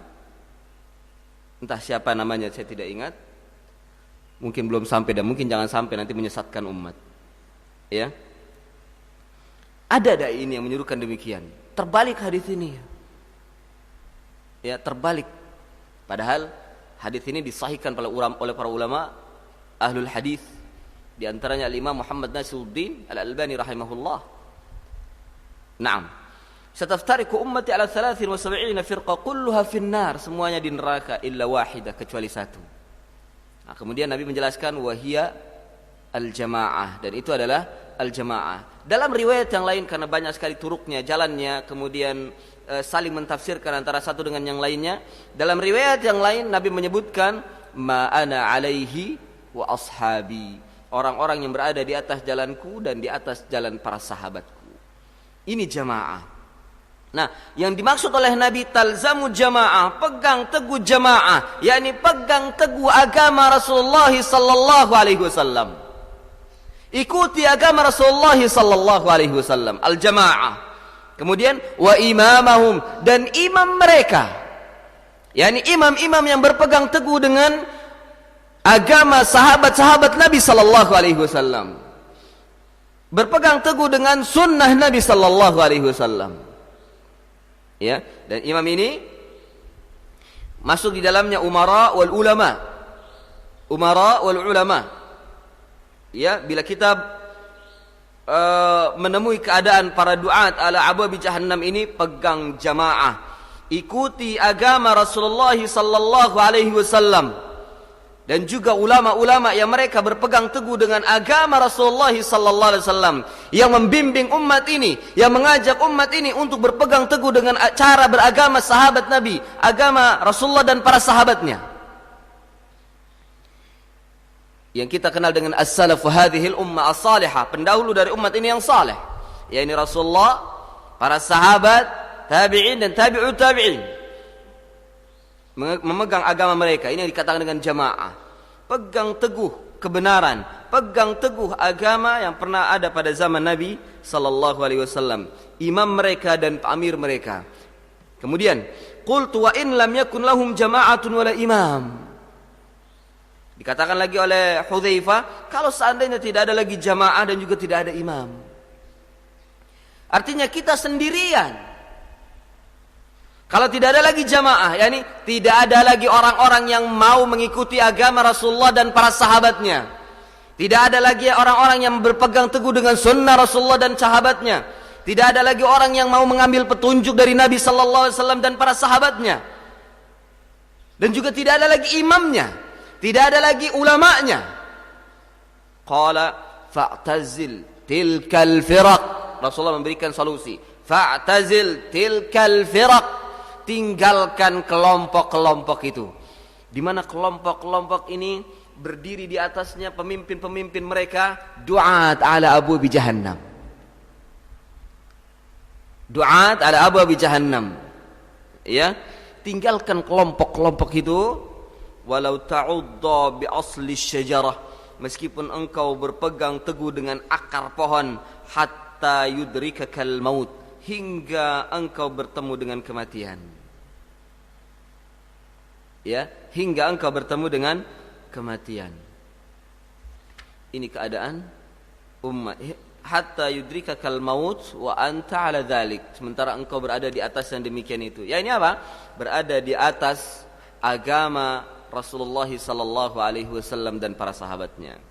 Entah siapa namanya, saya tidak ingat. Mungkin belum sampai dan mungkin jangan sampai nanti menyesatkan umat. Ya. Ada dai ini yang menyuruhkan demikian. Terbalik hadis ini. Ya, terbalik. Padahal hadis ini disahihkan oleh para ulama ahlul hadis, di antaranya Imam Muhammad Nasiruddin Al-Albani rahimahullah. Naam. Sataftariqu ummati ala 73 firqa kulluha finnar, semuanya di neraka illa wahidah, kecuali satu. Nah, kemudian Nabi menjelaskan wahia al-jamaah, dan itu adalah al-jamaah. Dalam riwayat yang lain karena banyak sekali turuknya, jalannya, kemudian saling mentafsirkan antara satu dengan yang lainnya. Dalam riwayat yang lain Nabi menyebutkan ma ana alaihi wa ashabi, orang-orang yang berada di atas jalanku dan di atas jalan para sahabatku. Ini jamaah. Nah, yang dimaksud oleh Nabi talzamu jamaah, pegang teguh jamaah, yakni pegang teguh agama Rasulullah sallallahu alaihi wasallam. Ikuti agama Rasulullah sallallahu alaihi wasallam, al-jamaah. Kemudian wa imamahum, dan imam mereka, yakni imam-imam yang berpegang teguh dengan agama sahabat-sahabat Nabi sallallahu alaihi wasallam, berpegang teguh dengan sunnah Nabi sallallahu alaihi wasallam. Ya, dan imam ini masuk di dalamnya umara wal ulama. Umara wal ulama. Ya, bila kita menemui keadaan para duat ala abwabi jahannam ini, pegang jamaah, ikuti agama Rasulullah sallallahu alaihi wasallam, dan juga ulama-ulama yang mereka berpegang teguh dengan agama Rasulullah sallallahu alaihi wasallam, yang membimbing umat ini, yang mengajak umat ini untuk berpegang teguh dengan cara beragama sahabat Nabi, agama Rasulullah dan para sahabatnya, yang kita kenal dengan as-salafu hadhil ummah as-salihah, pendahulu dari umat ini yang saleh, yakni Rasulullah, para sahabat, tabi'in dan tabi'ut tabi'in, memegang agama mereka. Ini yang dikatakan dengan jamaah. Pegang teguh kebenaran, pegang teguh agama yang pernah ada pada zaman Nabi sallallahu alaihi wasallam, imam mereka dan amir mereka. Kemudian qultu wa in lam yakun lahum jama'atun wala imam, dikatakan lagi oleh Hudzaifah, kalau seandainya tidak ada lagi jamaah dan juga tidak ada imam, artinya kita sendirian. Kalau tidak ada lagi jamaah, yakni tidak ada lagi orang-orang yang mau mengikuti agama Rasulullah dan para sahabatnya, tidak ada lagi orang-orang yang berpegang teguh dengan sunnah Rasulullah dan sahabatnya, tidak ada lagi orang yang mau mengambil petunjuk dari Nabi sallallahu alaihi wasallam dan para sahabatnya, dan juga tidak ada lagi imamnya, tidak ada lagi ulamanya. Qala fa'tazil tilkal firaq, Rasulullah memberikan solusi, fa'tazil tilkal firaq, tinggalkan kelompok-kelompok itu, di mana kelompok-kelompok ini berdiri di atasnya pemimpin-pemimpin mereka duat ala abwabi jahannam, duat ala abwabi jahannam. Ya, tinggalkan kelompok-kelompok itu. Walau ta'udda bi asli syajarah, meskipun engkau berpegang teguh dengan akar pohon, hatta yudrikakal maut, hingga engkau bertemu dengan kematian. Ya, hingga engkau bertemu dengan kematian. Ini keadaan umat, hatta yudrikakal maut wa anta ala dzalik, sementara engkau berada di atas yang demikian itu. Ya, ini apa? Berada di atas agama Rasulullah sallallahu alaihi wasallam dan para sahabatnya.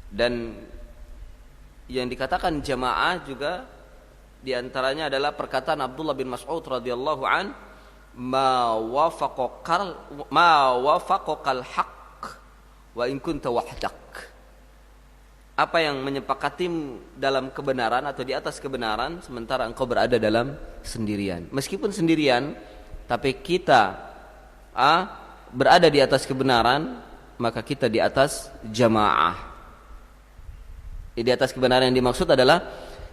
Dan yang dikatakan jamaah juga di antaranya adalah perkataan Abdullah bin Mas'ud radhiyallahu an, ma wafaqal haqq wa in kunta wahdak. Apa yang menyepakati dalam kebenaran atau di atas kebenaran sementara engkau berada dalam sendirian. Meskipun sendirian, tapi kita berada di atas kebenaran, maka kita di atas jamaah. Di atas kebenaran yang dimaksud adalah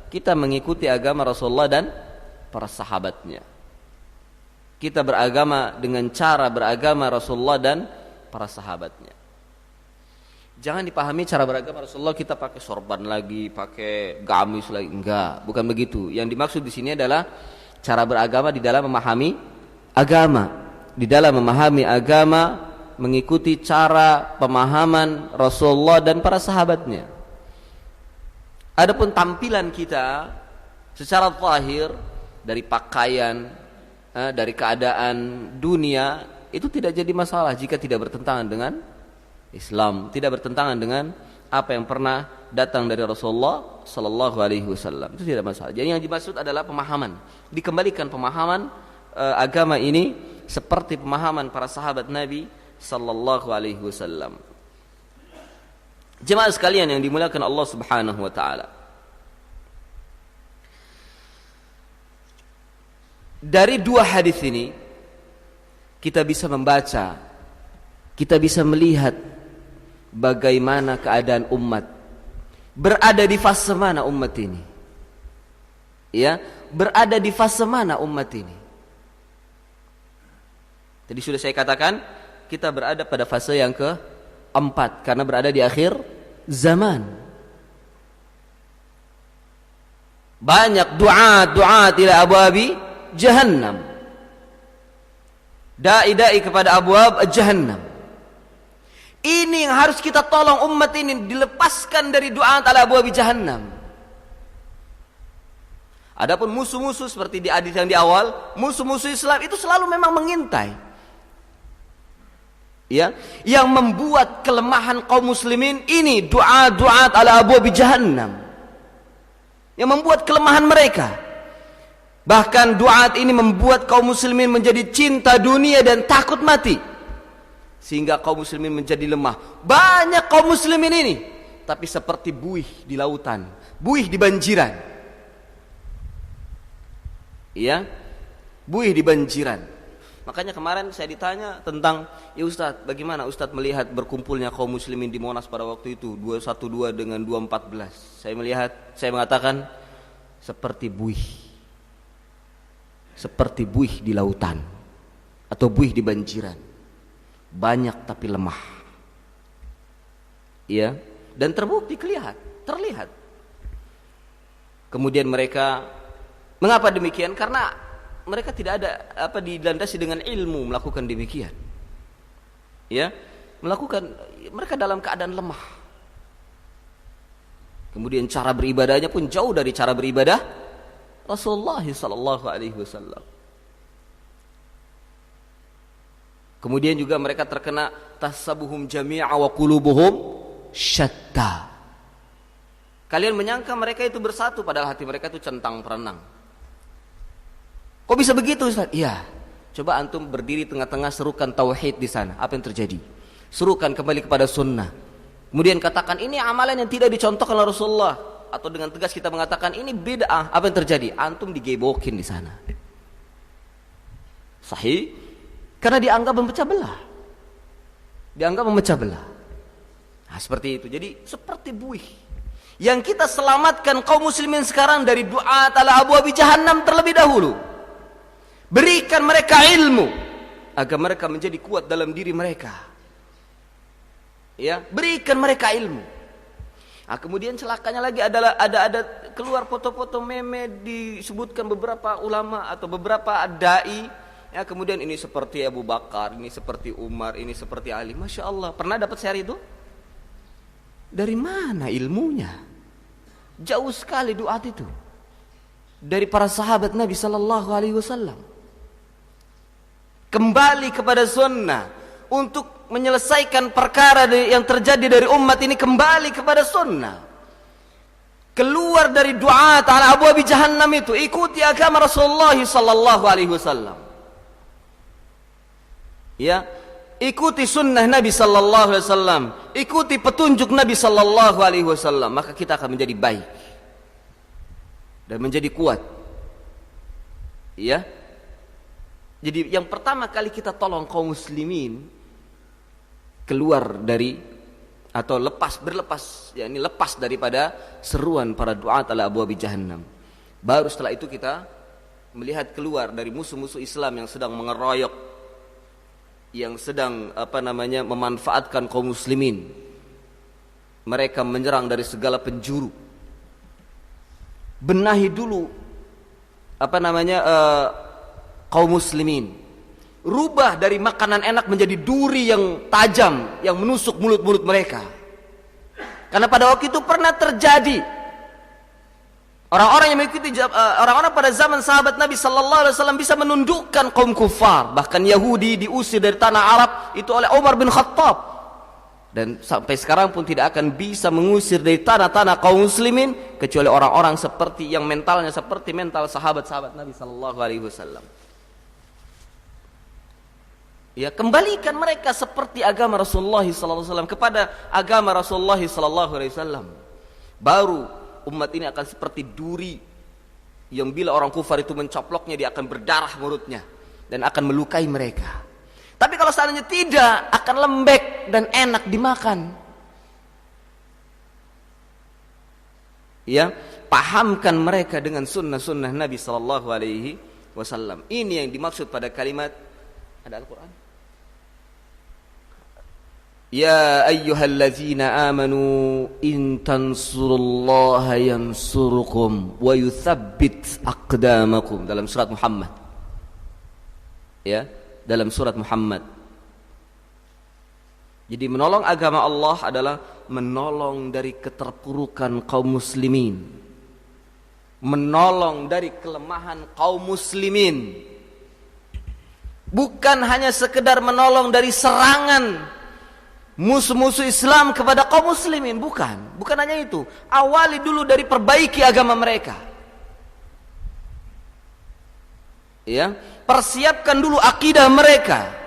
kita mengikuti agama Rasulullah dan para sahabatnya. Kita beragama dengan cara beragama Rasulullah dan para sahabatnya. Jangan dipahami cara beragama Rasulullah kita pakai sorban lagi, pakai gamis lagi. Enggak, bukan begitu. Yang dimaksud di sini adalah cara beragama di dalam memahami agama. Di dalam memahami agama, mengikuti cara pemahaman Rasulullah dan para sahabatnya. Adapun tampilan kita secara zahir, dari pakaian, dari keadaan dunia, itu tidak jadi masalah jika tidak bertentangan dengan Islam, tidak bertentangan dengan apa yang pernah datang dari Rasulullah sallallahu alaihi wasallam. Itu tidak masalah. Jadi yang dimaksud adalah pemahaman. Dikembalikan pemahaman agama ini seperti pemahaman para sahabat Nabi sallallahu alaihi wasallam. Jemaah sekalian yang dimuliakan Allah Subhanahu wa taala. Dari dua hadis ini kita bisa membaca, kita bisa melihat bagaimana keadaan umat, berada di fase mana umat ini, ya, berada di fase mana umat ini. Tadi sudah saya katakan kita berada pada fase yang keempat karena berada di akhir zaman. Banyak du'a ila abwabi jahannam, dai kepada abwab jahannam. Ini yang harus kita tolong umat ini, dilepaskan dari du'a ala abwabi jahannam. Adapun musuh-musuh seperti di hadis yang di awal, musuh-musuh Islam itu selalu memang mengintai, ya, yang membuat kelemahan kaum muslimin ini du'a ala abwabi jahannam, yang membuat kelemahan mereka. Bahkan du'at ini membuat kaum muslimin menjadi cinta dunia dan takut mati, sehingga kaum muslimin menjadi lemah. Banyak kaum muslimin ini tapi seperti buih di lautan, buih di banjiran, iya, buih di banjiran. Makanya kemarin saya ditanya tentang, ya Ustadz, bagaimana Ustadz melihat berkumpulnya kaum muslimin di Monas pada waktu itu 212 dengan 214. Saya mengatakan seperti buih di lautan atau buih di banjiran, banyak tapi lemah, ya, dan terbukti terlihat. Kemudian mereka, mengapa demikian? Karena mereka tidak ada dilandasi dengan ilmu melakukan demikian, ya, mereka dalam keadaan lemah. Kemudian cara beribadahnya pun jauh dari cara beribadah Rasulullah sallallahu alaihi wasallam. Kemudian juga mereka terkena tasabuhum jami'a wa qulubuhum syatta. Kalian menyangka mereka itu bersatu padahal hati mereka itu centang perenang. Kok bisa begitu Ustaz? Iya. Coba antum berdiri tengah-tengah, serukan tauhid di sana. Apa yang terjadi? Serukan kembali kepada sunnah. Kemudian katakan ini amalan yang tidak dicontohkan oleh Rasulullah, atau dengan tegas kita mengatakan ini bid'ah. Apa yang terjadi? Antum digebokin di sana. Sahih? Karena dianggap memecah belah. Nah, seperti itu. Jadi seperti buih yang kita selamatkan kaum muslimin sekarang dari du'a ala abwabi jahannam terlebih dahulu. Berikan mereka ilmu agar mereka menjadi kuat dalam diri mereka, ya, berikan mereka ilmu. Nah, kemudian celakanya lagi adalah ada keluar foto-foto meme, disebutkan beberapa ulama atau beberapa dai, ya, kemudian ini seperti Abu Bakar, ini seperti Umar, ini seperti Ali. Masya Allah, pernah dapat share itu? Dari mana ilmunya? Jauh sekali doa itu dari para sahabat Nabi Sallallahu Alaihi Wasallam. Kembali kepada sunnah untuk menyelesaikan perkara yang terjadi dari umat ini, kembali kepada sunnah. Keluar dari doa ta'ala abwabi jahannam itu, ikuti agama Rasulullah Sallallahu Alaihi Wasallam. Ya, ikuti sunnah Nabi sallallahu alaihi wasallam, ikuti petunjuk Nabi sallallahu alaihi wasallam, maka kita akan menjadi baik dan menjadi kuat. Ya. Jadi yang pertama kali kita tolong kaum muslimin keluar dari atau berlepas, yakni lepas daripada seruan para duat ala abwabi jahannam. Baru setelah itu kita melihat keluar dari musuh-musuh Islam yang sedang mengeroyok, yang sedang memanfaatkan kaum muslimin. Mereka menyerang dari segala penjuru. Benahi dulu kaum muslimin. Rubah dari makanan enak menjadi duri yang tajam yang menusuk mulut-mulut mereka. Karena pada waktu itu pernah terjadi orang-orang yang mengikuti orang-orang pada zaman sahabat Nabi sallallahu alaihi wasallam bisa menundukkan kaum kufar, bahkan Yahudi diusir dari tanah Arab itu oleh Umar bin Khattab. Dan sampai sekarang pun tidak akan bisa mengusir dari tanah-tanah kaum muslimin kecuali orang-orang seperti yang mentalnya seperti mental sahabat-sahabat Nabi sallallahu alaihi wasallam. Ya, kembalikan mereka seperti agama Rasulullah sallallahu alaihi wasallam kepada agama Rasulullah sallallahu alaihi wasallam. Baru umat ini akan seperti duri yang bila orang kufar itu mencoploknya dia akan berdarah mulutnya dan akan melukai mereka. Tapi kalau seandainya tidak, akan lembek dan enak dimakan. Ya, pahamkan mereka dengan sunnah-sunnah Nabi sallallahu alaihi wasallam. Ini yang dimaksud pada kalimat, ada Al-Quran. Ya ayyuhallazina amanu in tansurullaha yansurukum wa yuthabbit aqdamakum, dalam surat Muhammad. Ya, dalam surat Muhammad. Jadi menolong agama Allah adalah menolong dari keterpurukan kaum muslimin, menolong dari kelemahan kaum muslimin. Bukan hanya sekedar menolong dari serangan musuh-musuh Islam kepada kaum muslimin, bukan hanya itu. Awali dulu dari perbaiki agama mereka. Ya, persiapkan dulu akidah mereka.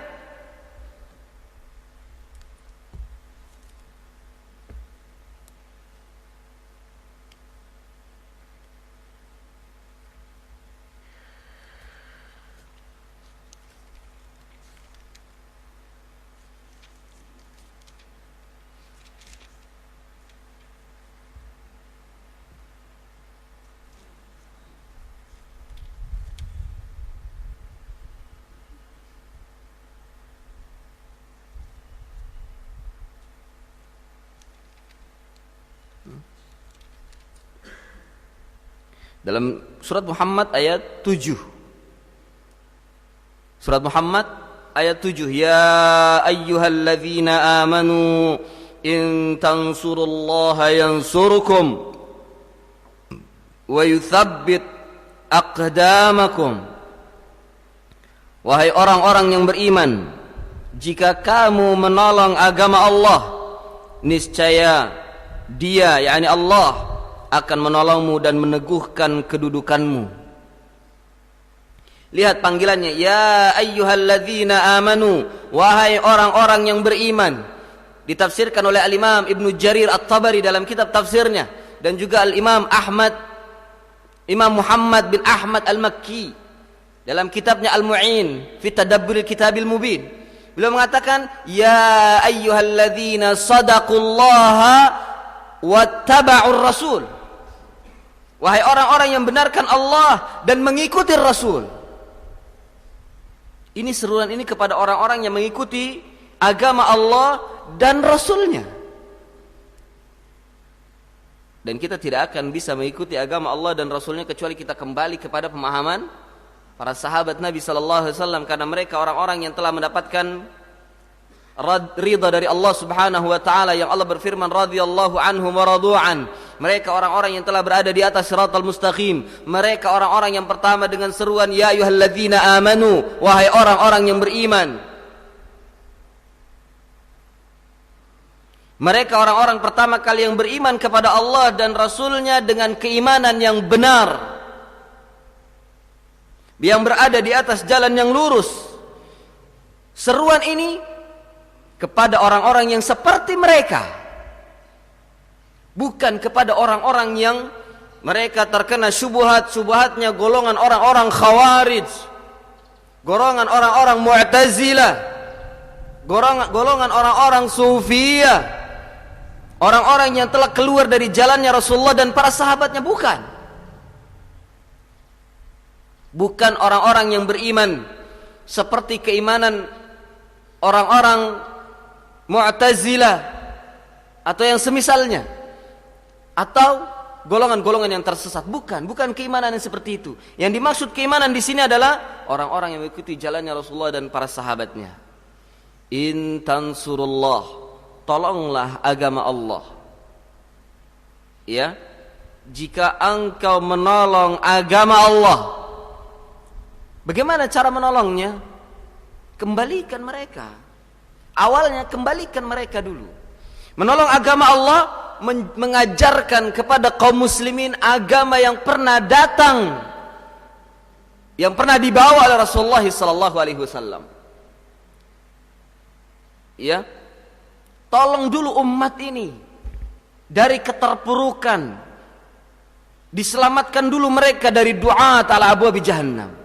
Dalam surat Muhammad ayat 7. Surat Muhammad ayat 7. Ya ayyuhalladzina amanu in tansurullaha yansurukum wa yuthabbit aqdamakum. Wahai orang-orang yang beriman, jika kamu menolong agama Allah, niscaya Dia, yakni Allah, akan menolongmu dan meneguhkan kedudukanmu. Lihat panggilannya, ya ayyuhalladzina amanu, wahai orang-orang yang beriman. Ditafsirkan oleh Al-Imam Ibnu Jarir At-Tabari dalam kitab tafsirnya, dan juga Al-Imam Imam Muhammad bin Ahmad Al-Makki dalam kitabnya Al-Mu'in fi Tadabburil Kitabil Mubin. Beliau mengatakan, ya ayyuhalladzina sadaqullaha wattaba'ur rasul. Wahai orang-orang yang benarkan Allah dan mengikuti Rasul. Ini seruan ini kepada orang-orang yang mengikuti agama Allah dan Rasulnya. Dan kita tidak akan bisa mengikuti agama Allah dan Rasulnya kecuali kita kembali kepada pemahaman para sahabat Nabi sallallahu alaihi wasallam, karena mereka orang-orang yang telah mendapatkan ridha dari Allah Subhanahu wa taala, yang Allah berfirman radhiyallahu anhum wa radu'an. Mereka orang-orang yang telah berada di atas siratal mustaqim. Mereka orang-orang yang pertama dengan seruan ya ayyuhalladzina amanu, wahai orang-orang yang beriman. Mereka orang-orang pertama kali yang beriman kepada Allah dan Rasulnya dengan keimanan yang benar, yang berada di atas jalan yang lurus, Seruan ini kepada orang-orang yang seperti mereka, bukan kepada orang-orang yang mereka terkena syubhat-syubhatnya golongan orang-orang Khawarij, golongan orang-orang Mu'tazilah, golongan orang-orang Sufiyah, orang-orang yang telah keluar dari jalannya Rasulullah dan para sahabatnya. Bukan orang-orang yang beriman seperti keimanan orang-orang Mu'tazilah atau yang semisalnya, atau golongan-golongan yang tersesat. Bukan keimanan yang seperti itu. Yang dimaksud keimanan di sini adalah orang-orang yang mengikuti jalannya Rasulullah dan para sahabatnya. In tansurullah, tolonglah agama Allah. Ya, jika engkau menolong agama Allah, bagaimana cara menolongnya? Kembalikan mereka. Awalnya kembalikan mereka dulu. Menolong agama Allah, mengajarkan kepada kaum muslimin agama yang pernah datang, yang pernah dibawa oleh Rasulullah sallallahu alaihi wasallam. Ya, tolong dulu umat ini dari keterpurukan, diselamatkan dulu mereka dari du'at ala abwabi jahannam.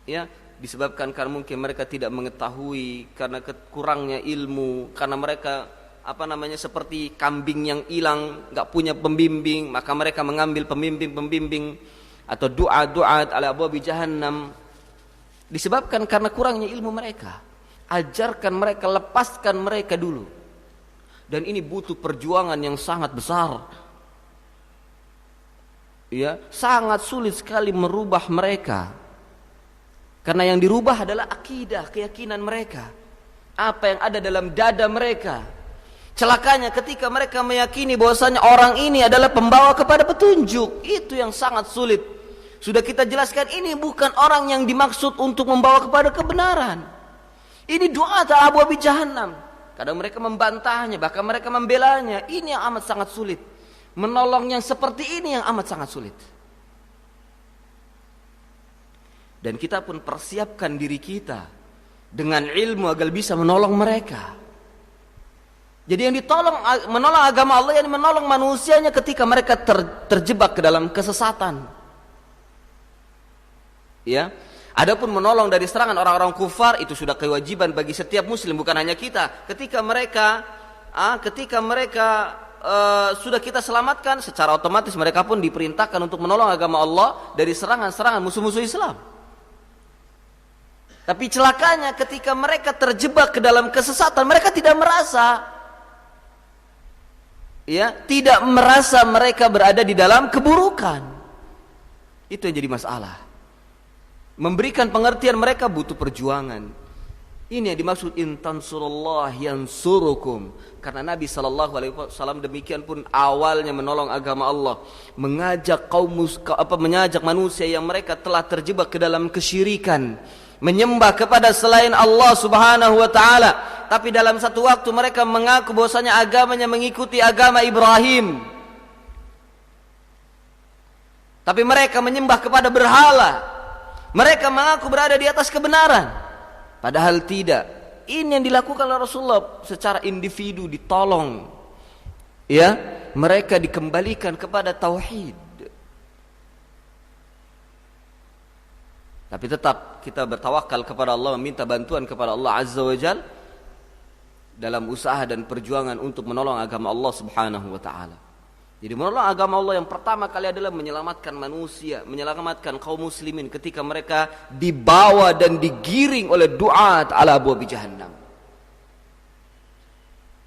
Ya, disebabkan karena mungkin mereka tidak mengetahui, karena kurangnya ilmu, karena mereka seperti kambing yang hilang, enggak punya pembimbing, maka mereka mengambil pembimbing atau du'at ala abwabi jahannam. Disebabkan karena kurangnya ilmu mereka. Ajarkan mereka, lepaskan mereka dulu. Dan ini butuh perjuangan yang sangat besar. Ya, sangat sulit sekali merubah mereka. Karena yang dirubah adalah akidah, keyakinan mereka, apa yang ada dalam dada mereka. Celakanya ketika mereka meyakini bahwasanya orang ini adalah pembawa kepada petunjuk, itu yang sangat sulit. Sudah kita jelaskan, ini bukan orang yang dimaksud untuk membawa kepada kebenaran. Ini doa ala abwabi jahannam. Kadang mereka membantahnya, bahkan mereka membelanya. Ini yang amat sangat sulit. Menolong yang seperti ini yang amat sangat sulit. Dan kita pun persiapkan diri kita dengan ilmu agar bisa menolong mereka. Jadi yang menolong agama Allah, yang menolong manusianya ketika mereka terjebak ke dalam kesesatan. Ya, adapun menolong dari serangan orang-orang kufar, itu sudah kewajiban bagi setiap muslim, bukan hanya kita. Ketika mereka sudah kita selamatkan, secara otomatis mereka pun diperintahkan untuk menolong agama Allah dari serangan-serangan musuh-musuh Islam. Tapi celakanya ketika mereka terjebak ke dalam kesesatan, mereka tidak merasa, ya, tidak merasa mereka berada di dalam keburukan. Itu yang jadi masalah. Memberikan pengertian mereka butuh perjuangan. Ini yang dimaksud in tansurullah yansurukum. Karena Nabi sallallahu alaihi wasallam demikian pun awalnya menolong agama Allah, mengajak mengajak manusia yang mereka telah terjebak ke dalam kesyirikan, menyembah kepada selain Allah subhanahu wa ta'ala. Tapi dalam satu waktu mereka mengaku bahwasanya agamanya mengikuti agama Ibrahim, tapi mereka menyembah kepada berhala. Mereka mengaku berada di atas kebenaran, padahal tidak. Ini yang dilakukan oleh Rasulullah secara individu, ditolong. Ya, mereka dikembalikan kepada tauhid. Tapi tetap kita bertawakal kepada Allah, meminta bantuan kepada Allah Azza wa Jal dalam usaha dan perjuangan untuk menolong agama Allah subhanahu wa ta'ala. Jadi menolong agama Allah yang pertama kali adalah menyelamatkan manusia, menyelamatkan kaum muslimin ketika mereka dibawa dan digiring oleh du'at ala abwabi jahannam.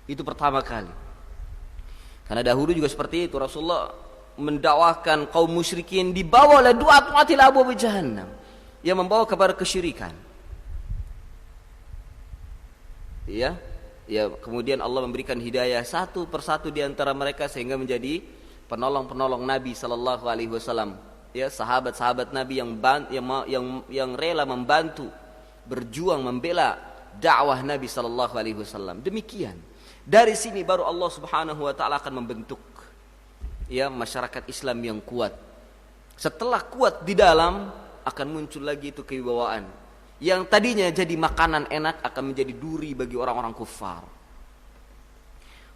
Itu pertama kali. Karena dahulu juga seperti itu, Rasulullah mendakwahkan kaum musyrikin dibawa oleh du'at ala abwabi jahannam, yang membawa kepada kesyirikan. Ya, kemudian Allah memberikan hidayah satu persatu di antara mereka sehingga menjadi penolong-penolong Nabi sallallahu alaihi wasallam. Ya, sahabat-sahabat Nabi yang rela membantu, berjuang membela dakwah Nabi sallallahu alaihi wasallam. Demikian. Dari sini baru Allah Subhanahu wa taala akan membentuk masyarakat Islam yang kuat. Setelah kuat di dalam, akan muncul lagi itu kewibawaan. yang tadinya jadi makanan enak akan menjadi duri bagi orang-orang kufar.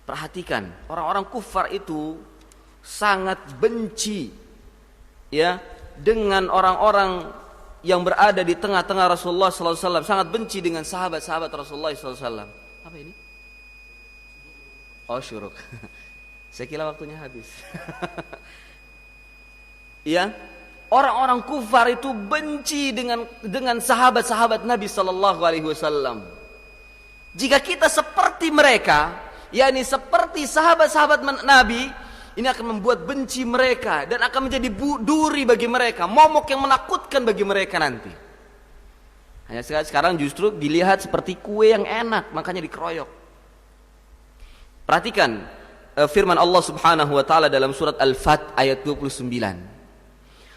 Perhatikan, orang-orang kufar itu sangat benci ya dengan orang-orang yang berada di tengah-tengah Rasulullah SAW, sangat benci dengan sahabat-sahabat Rasulullah SAW. Apa ini? Oh, syuruk. Saya kira waktunya habis. Ya, orang-orang kufar itu benci dengan sahabat-sahabat Nabi sallallahu alaihi wasallam. Jika kita seperti mereka, yakni seperti sahabat-sahabat Nabi, ini akan membuat benci mereka dan akan menjadi duri bagi mereka, momok yang menakutkan bagi mereka nanti. Hanya sekarang justru dilihat seperti kue yang enak, makanya dikeroyok. Perhatikan firman Allah Subhanahu wa taala dalam surat Al-Fat ayat 29.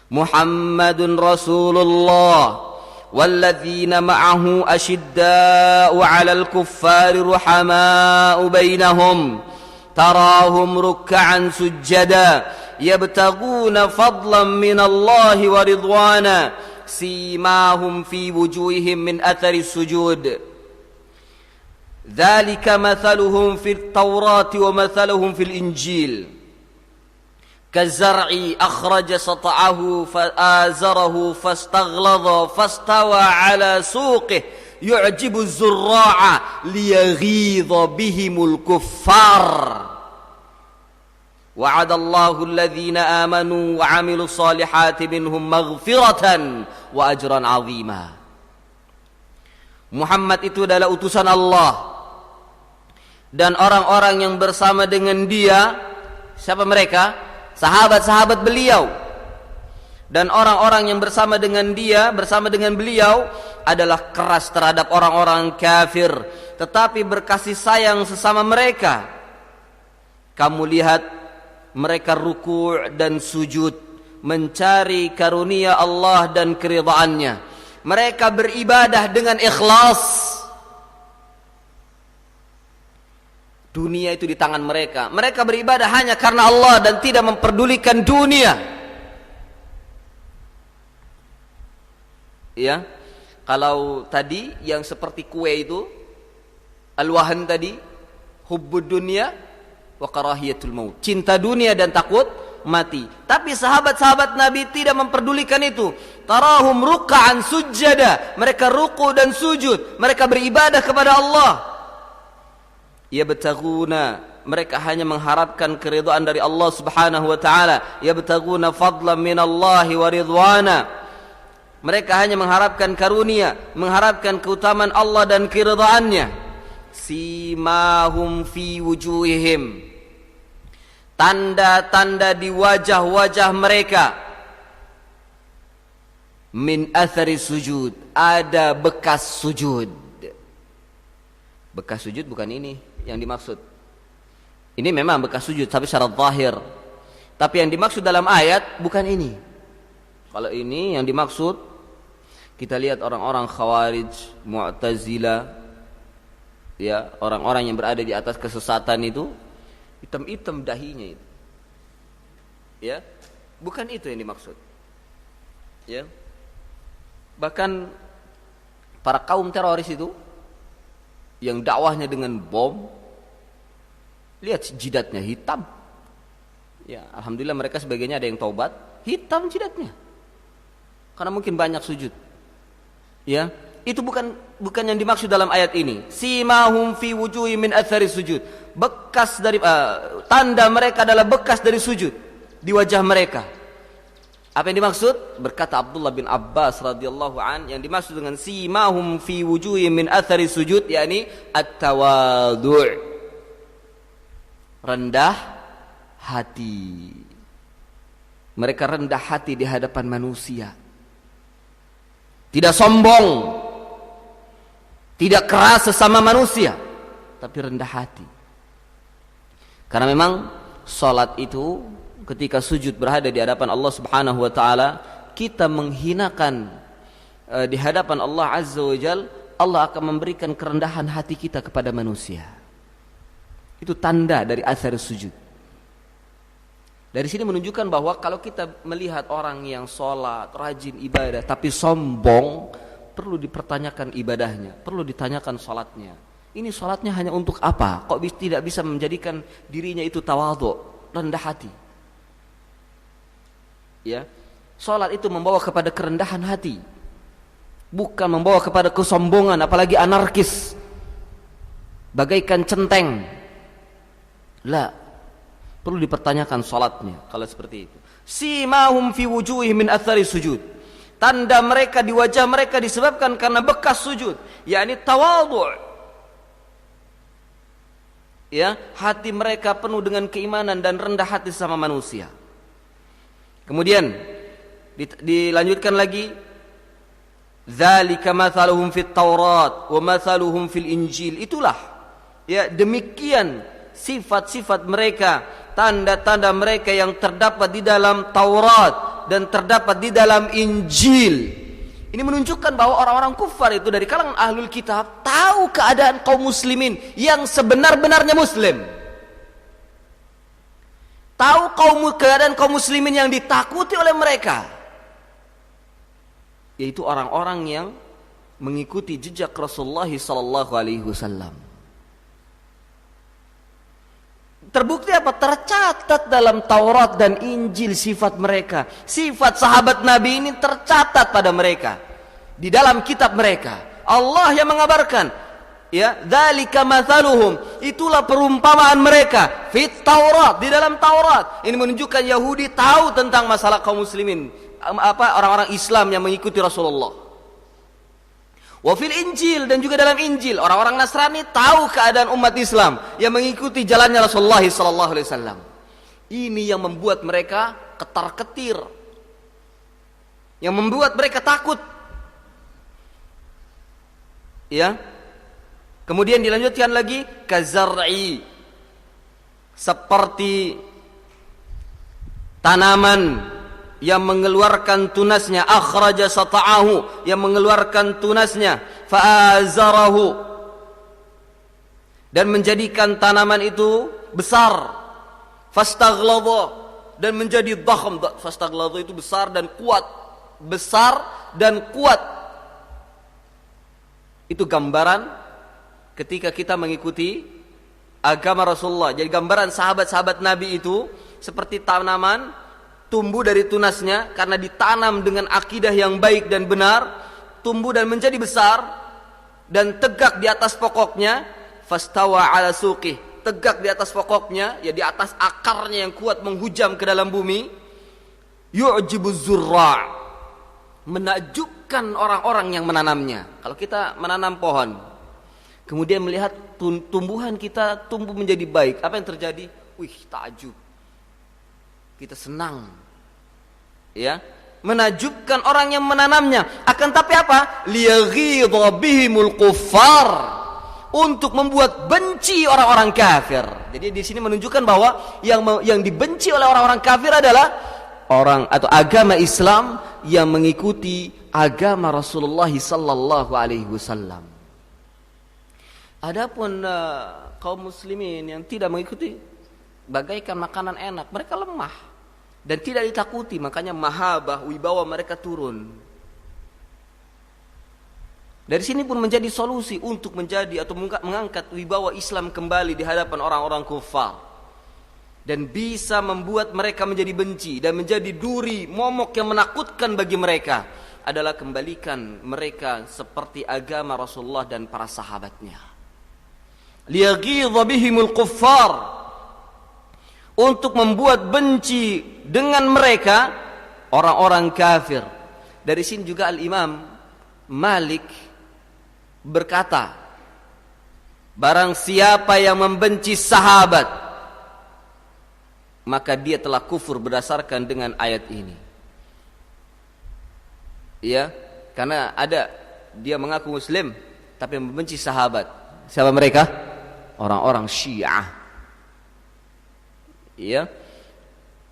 Muhammadun Rasulullah walladzina ma'ahu asyidda'u 'alal kuffari ruhama'u bainahum tarahum ruk'an sujada yabtaghuna fadlan minallahi wa ridwana simahum fi wujuhihim min athari sujud dzalika mathaluhum fit taurati wa mathaluhum fil injil كالزرع أخرج شطأه فآزره فاستغلظ فاستوى على سوقه يعجب الزراع ليغيظ بهم الكفار وعد الله الذين آمنوا وعملوا الصالحات منهم مغفرة وأجرا عظيما. Muhammad itu adalah utusan Allah dan orang-orang yang bersama dengan dia, siapa mereka? Sahabat-sahabat beliau dan orang-orang yang bersama dengan dia, bersama dengan beliau adalah keras terhadap orang-orang kafir, tetapi berkasih sayang sesama mereka. Kamu lihat mereka ruku' dan sujud mencari karunia Allah dan keridhaannya. Mereka beribadah dengan ikhlas. Dunia itu di tangan mereka. Mereka beribadah hanya karena Allah dan tidak memperdulikan dunia. Ya, kalau tadi yang seperti kue itu, al-wahan tadi, hubbud dunya wa karahiyatul maut. Cinta dunia dan takut mati. Tapi sahabat-sahabat Nabi tidak memperdulikan itu. Tarahum ruk'an sujada. Mereka ruku dan sujud. Mereka beribadah kepada Allah. Yabtaghuna, mereka hanya mengharapkan keridhaan dari Allah Subhanahu wa taala. Yabtaghuna fadlan minallahi wa ridwana. Mereka hanya mengharapkan karunia, mengharapkan keutamaan Allah dan keridhaannya. Simahum fi wujuhihim, tanda-tanda di wajah-wajah mereka. Min athari sujud, ada bekas sujud. Bekas sujud bukan ini yang dimaksud. Ini memang bekas sujud tapi secara zahir. Tapi yang dimaksud dalam ayat bukan ini. Kalau ini yang dimaksud, kita lihat orang-orang Khawarij, Mu'tazilah, ya, orang-orang yang berada di atas kesesatan itu, hitam-hitam dahinya itu. Ya, bukan itu yang dimaksud. Ya. Bahkan para kaum teroris itu yang dakwahnya dengan bom, lihat jidatnya hitam. Ya, alhamdulillah mereka sebagainya ada yang taubat, hitam jidatnya. Karena mungkin banyak sujud. Ya, itu bukan yang dimaksud dalam ayat ini. Simahum fi wujuhi min athari sujud. Bekas dari tanda mereka adalah bekas dari sujud di wajah mereka. Apa yang dimaksud? Berkata Abdullah bin Abbas radhiyallahu an, yang dimaksud dengan simahum fi wujuhi min athari sujud yakni at-tawadhu', rendah hati. Mereka rendah hati di hadapan manusia. Tidak sombong, tidak keras sesama manusia, tapi rendah hati. Karena memang salat itu ketika sujud berada di hadapan Allah Subhanahu wa taala, kita menghinakan di hadapan Allah Azza wa Jal, Allah akan memberikan kerendahan hati kita kepada manusia. Itu tanda dari athar sujud. Dari sini menunjukkan bahwa kalau kita melihat orang yang sholat, rajin ibadah, tapi sombong, perlu dipertanyakan ibadahnya, perlu ditanyakan salatnya. Ini salatnya hanya untuk apa? Kok tidak bisa menjadikan dirinya itu tawadhu, rendah hati? Ya, salat itu membawa kepada kerendahan hati, bukan membawa kepada kesombongan, apalagi anarkis, bagaikan centeng. La, perlu dipertanyakan salatnya kalau seperti itu. Simahum fi wujuhihim min athari sujud. Tanda mereka di wajah mereka disebabkan karena bekas sujud, yakni tawadhu. Ya, hati mereka penuh dengan keimanan dan rendah hati sama manusia. Kemudian dilanjutkan lagi, dzalika mathaluhum fit Taurat wa mathaluhum fil Injil. Itulah, ya, demikian sifat-sifat mereka, tanda-tanda mereka yang terdapat di dalam Taurat dan terdapat di dalam Injil. Ini menunjukkan bahwa orang-orang kufar itu dari kalangan ahlul kitab tahu keadaan kaum muslimin yang sebenar-benarnya muslim. Tahu keadaan kaum muslimin yang ditakuti oleh mereka, yaitu orang-orang yang mengikuti jejak Rasulullah sallallahu alaihi wasallam. Terbukti apa? Tercatat dalam Taurat dan Injil sifat mereka. Sifat sahabat Nabi ini tercatat pada mereka, di dalam kitab mereka. Allah yang mengabarkan, ya, dzalika mathaluhum, itulah perumpamaan mereka fit Taurat, di dalam Taurat. Ini menunjukkan Yahudi tahu tentang masalah kaum muslimin, orang-orang Islam yang mengikuti Rasulullah. Wa fil Injil, dan juga dalam Injil orang-orang Nasrani tahu keadaan umat Islam yang mengikuti jalannya Rasulullah sallallahu alaihi wasallam. Ini yang membuat mereka ketar-ketir, yang membuat mereka takut. Ya. Kemudian dilanjutkan lagi, kazar'i, seperti tanaman yang mengeluarkan tunasnya, akhraja sata'ahu, yang mengeluarkan tunasnya, fa'azarahu, dan menjadikan tanaman itu besar, fastaghladha, dan menjadi dhakham. Fastaghladha itu besar dan kuat, besar dan kuat. Itu gambaran ketika kita mengikuti agama Rasulullah. Jadi gambaran sahabat-sahabat Nabi itu seperti tanaman tumbuh dari tunasnya karena ditanam dengan akidah yang baik dan benar, tumbuh dan menjadi besar dan tegak di atas pokoknya, fastawa ala suqih, tegak di atas pokoknya, ya di atas akarnya yang kuat menghujam ke dalam bumi. Yu'jibuz zurra', menakjubkan orang-orang yang menanamnya. Kalau kita menanam pohon, kemudian melihat tumbuhan kita tumbuh menjadi baik, apa yang terjadi? Wih, takjub. Kita senang, ya, menakjubkan orang yang menanamnya. Akan tapi apa? Liyaghidha bihimul kuffar, untuk membuat benci orang-orang kafir. Jadi di sini menunjukkan bahwa yang dibenci oleh orang-orang kafir adalah orang atau agama Islam yang mengikuti agama Rasulullah sallallahu alaihi wasallam. Adapun kaum muslimin yang tidak mengikuti, bagaikan makanan enak, mereka lemah dan tidak ditakuti, makanya mahabah, wibawa mereka turun. Dari sini pun menjadi solusi untuk menjadi atau mengangkat wibawa Islam kembali di hadapan orang-orang kufar, dan bisa membuat mereka menjadi benci dan menjadi duri, momok yang menakutkan bagi mereka adalah kembalikan mereka seperti agama Rasulullah dan para sahabatnya. Liyaghidha bihimul kuffar, untuk membuat benci dengan mereka orang-orang kafir. Dari sini juga Al-Imam Malik berkata, barang siapa yang membenci sahabat, maka dia telah kufur berdasarkan dengan ayat ini. Ya, karena ada dia mengaku muslim tapi membenci sahabat. Siapa mereka? Orang-orang Syiah. Ya,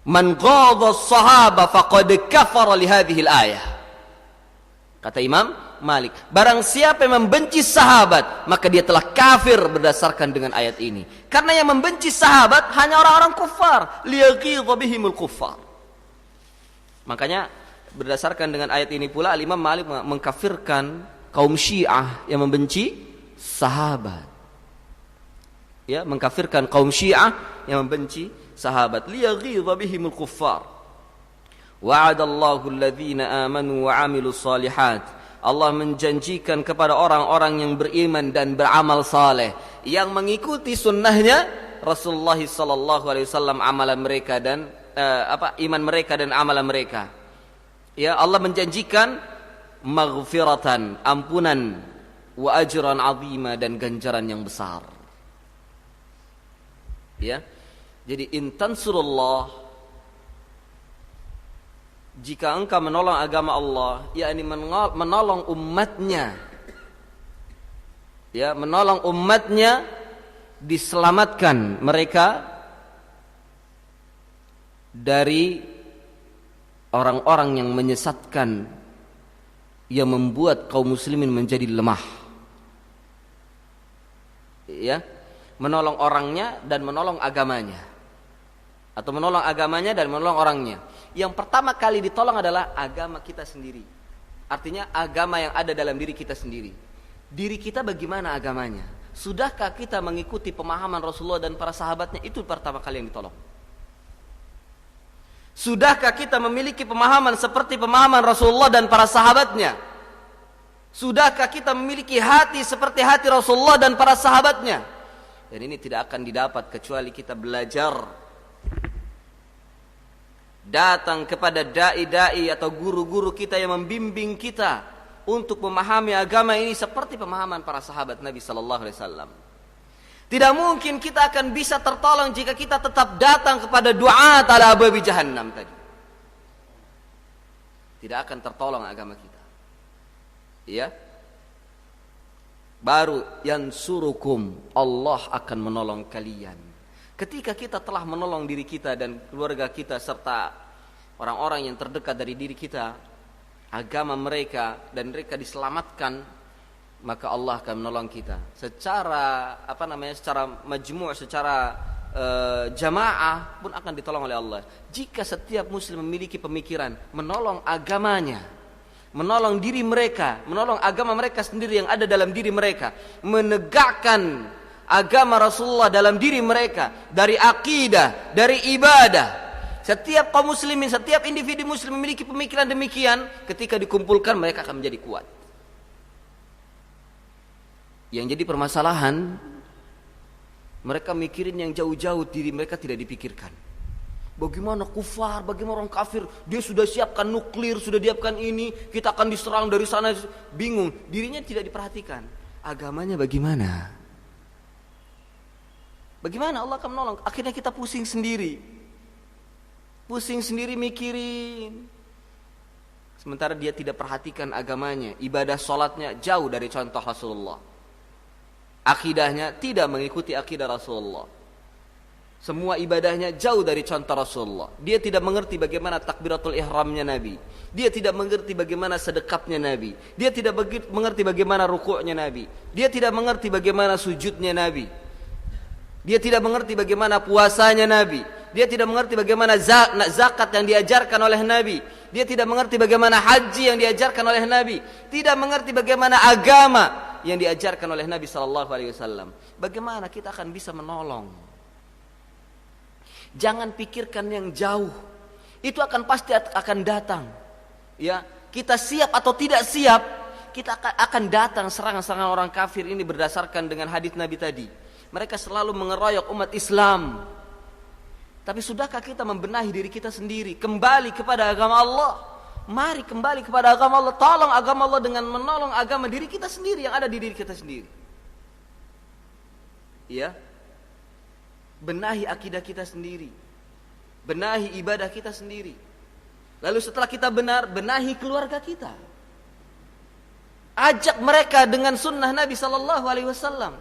man ghadha as-sahaba faqad kafara li hadhihi al-ayah. Kata Imam Malik, barang siapa yang membenci sahabat, maka dia telah kafir berdasarkan dengan ayat ini. Karena yang membenci sahabat hanya orang-orang kufar, liyaghidha bihimul kuffar. Makanya berdasarkan dengan ayat ini pula Imam Malik mengkafirkan kaum Syiah yang membenci sahabat. Ya, mengkafirkan kaum Syiah yang membenci sahabat. Liyaghidha bihimul kuffar. Wa'adallahu alladhina amanu wa 'amilus shalihat. Allah menjanjikan kepada orang-orang yang beriman dan beramal saleh, yang mengikuti sunnahnya Rasulullah sallallahu alaihi wasallam, amalan mereka dan iman mereka dan amalan mereka. Ya, Allah menjanjikan maghfiratan, ampunan, wa ajran 'azima, dan ganjaran yang besar. Ya. Jadi intansurullah, jika engkau menolong agama Allah, yakni menolong umatnya, ya, menolong umatnya diselamatkan mereka dari orang-orang yang menyesatkan, yang membuat kaum muslimin menjadi lemah. Ya, menolong orangnya dan menolong agamanya, atau menolong agamanya dan menolong orangnya. Yang pertama kali ditolong adalah agama kita sendiri. Artinya agama yang ada dalam diri kita sendiri. Diri kita bagaimana agamanya? Sudahkah kita mengikuti pemahaman Rasulullah dan para sahabatnya? Itu pertama kali yang ditolong. Sudahkah kita memiliki pemahaman seperti pemahaman Rasulullah dan para sahabatnya? Sudahkah kita memiliki hati seperti hati Rasulullah dan para sahabatnya? Dan ini tidak akan didapat kecuali kita belajar, datang kepada dai-dai atau guru-guru kita yang membimbing kita untuk memahami agama ini seperti pemahaman para sahabat Nabi sallallahu alaihi wasallam. Tidak mungkin kita akan bisa tertolong jika kita tetap datang kepada du'at ala abwabi jahannam tadi. Tidak akan tertolong agama kita. Ya. Baru yansurukum, Allah akan menolong kalian. Ketika kita telah menolong diri kita dan keluarga kita serta orang-orang yang terdekat dari diri kita, agama mereka, dan mereka diselamatkan, maka Allah akan menolong kita secara secara majmu', secara jamaah pun akan ditolong oleh Allah. Jika setiap muslim memiliki pemikiran menolong agamanya, menolong diri mereka, menolong agama mereka sendiri yang ada dalam diri mereka, menegakkan agama Rasulullah dalam diri mereka, dari akidah, dari ibadah. Setiap kaum muslimin, setiap individu muslim memiliki pemikiran demikian, ketika dikumpulkan mereka akan menjadi kuat. Yang jadi permasalahan, mereka mikirin yang jauh-jauh, diri mereka tidak dipikirkan. Bagaimana kufar, bagaimana orang kafir, dia sudah siapkan nuklir, sudah siapkan ini, kita akan diserang dari sana, bingung. Dirinya tidak diperhatikan. Agamanya bagaimana? Bagaimana Allah akan menolong? Akhirnya kita pusing sendiri. Pusing sendiri mikirin. Sementara dia tidak perhatikan agamanya. Ibadah sholatnya jauh dari contoh Rasulullah. Akidahnya tidak mengikuti akidah Rasulullah. Semua ibadahnya jauh dari contoh Rasulullah. Dia tidak mengerti bagaimana takbiratul ihramnya Nabi. Dia tidak mengerti bagaimana sedekapnya Nabi. Dia tidak mengerti bagaimana rukuknya Nabi. Dia tidak mengerti bagaimana sujudnya Nabi. Dia tidak mengerti bagaimana puasanya Nabi. Dia tidak mengerti bagaimana zakat yang diajarkan oleh Nabi. Dia tidak mengerti bagaimana haji yang diajarkan oleh Nabi. Tidak mengerti bagaimana agama yang diajarkan oleh Nabi sallallahu alaihi wasallam. Bagaimana kita akan bisa menolong? Jangan pikirkan yang jauh. Itu akan pasti akan datang. Ya, kita siap atau tidak siap, kita akan datang serangan-serangan orang kafir ini berdasarkan dengan hadis Nabi tadi. Mereka selalu mengeroyok umat Islam. Tapi sudahkah kita membenahi diri kita sendiri, kembali kepada agama Allah? Mari kembali kepada agama Allah. Tolong agama Allah dengan menolong agama diri kita sendiri yang ada di diri kita sendiri. Ya. Benahi akidah kita sendiri. Benahi ibadah kita sendiri. Lalu setelah kita benahi keluarga kita. Ajak mereka dengan sunnah Nabi sallallahu alaihi wasallam.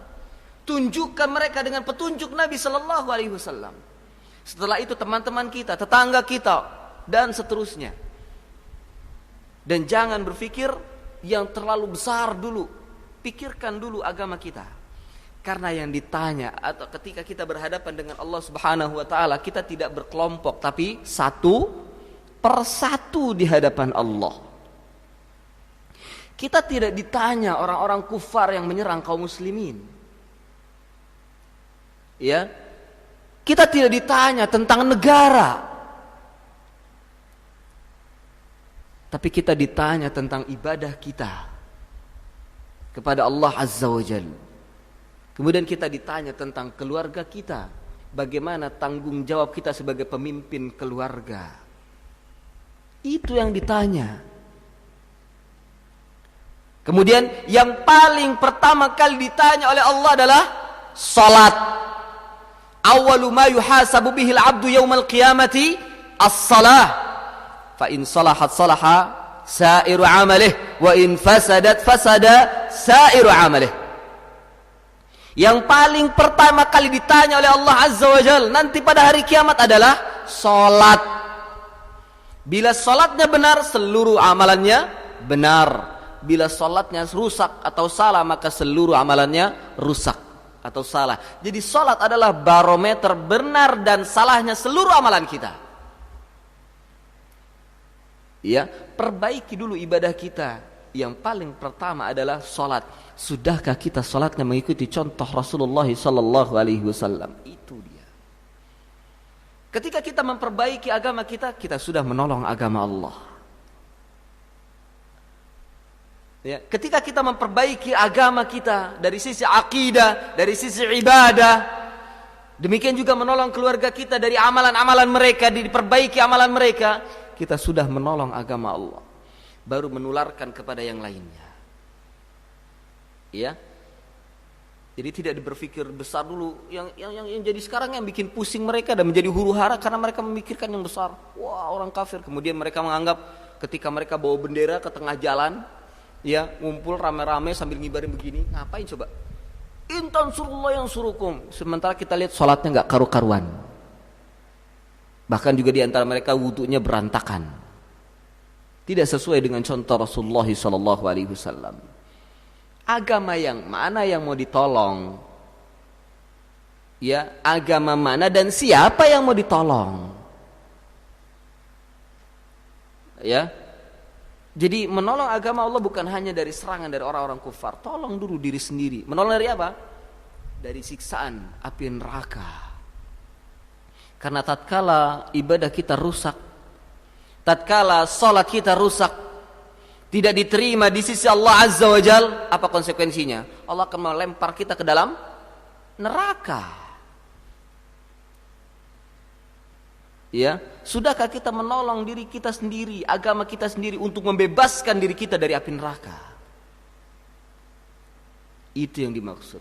Tunjukkan mereka dengan petunjuk Nabi sallallahu alaihi wasallam. Setelah itu teman-teman kita, tetangga kita, dan seterusnya. Dan jangan berpikir yang terlalu besar dulu. Pikirkan dulu agama kita. Karena yang ditanya atau ketika kita berhadapan dengan Allah Subhanahu wa taala, kita tidak berkelompok tapi satu persatu di hadapan Allah. Kita tidak ditanya orang-orang kufar yang menyerang kaum muslimin. Ya. Kita tidak ditanya tentang negara. Tapi kita ditanya tentang ibadah kita kepada Allah Azza wa Jalla. Kemudian kita ditanya tentang keluarga kita. Bagaimana tanggung jawab kita sebagai pemimpin keluarga. Itu yang ditanya. Kemudian yang paling pertama kali ditanya oleh Allah adalah salat. Awwalu ma yuhasabu bihi al-'abdu yaumal qiyamati as-salah. Fa in salahat salaha sa'iru 'amalihi wa in fasadat fasada sa'iru 'amalihi. Yang paling pertama kali ditanya oleh Allah Azza wa Jalla nanti pada hari kiamat adalah salat. Bila salatnya benar, seluruh amalannya benar. Bila salatnya rusak atau salah, maka seluruh amalannya rusak atau salah. Jadi salat adalah barometer benar dan salahnya seluruh amalan kita. Ya, perbaiki dulu ibadah kita. Yang paling pertama adalah salat. Sudahkah kita salatnya mengikuti contoh Rasulullah sallallahu alaihi wasallam? Itu dia. Ketika kita memperbaiki agama kita, kita sudah menolong agama Allah. Ya, ketika kita memperbaiki agama kita dari sisi akidah, dari sisi ibadah, demikian juga menolong keluarga kita dari amalan-amalan mereka, diperbaiki amalan mereka, kita sudah menolong agama Allah. Baru menularkan kepada yang lainnya. Ya. Jadi tidak berpikir besar dulu. Yang jadi sekarang yang bikin pusing mereka dan menjadi huru-hara karena mereka memikirkan yang besar. Wah, orang kafir. Kemudian mereka menganggap ketika mereka bawa bendera ke tengah jalan, ya, ngumpul rame-rame sambil ngibarin begini, ngapain coba? Intan surullah yang surukum. Sementara kita lihat sholatnya nggak karu-karuan. Bahkan juga di antara mereka wudunya berantakan. Tidak sesuai dengan contoh Rasulullah SAW. Agama yang mana yang mau ditolong? Ya, agama mana dan siapa yang mau ditolong? Ya. Jadi menolong agama Allah bukan hanya dari serangan dari orang-orang kufar. Tolong dulu diri sendiri. Menolong dari apa? Dari siksaan api neraka. Karena tatkala ibadah kita rusak, tatkala salat kita rusak, tidak diterima di sisi Allah Azza wa Jal, apa konsekuensinya? Allah akan melempar kita ke dalam neraka. Ya, sudahkah kita menolong diri kita sendiri, agama kita sendiri untuk membebaskan diri kita dari api neraka? Itu yang dimaksud.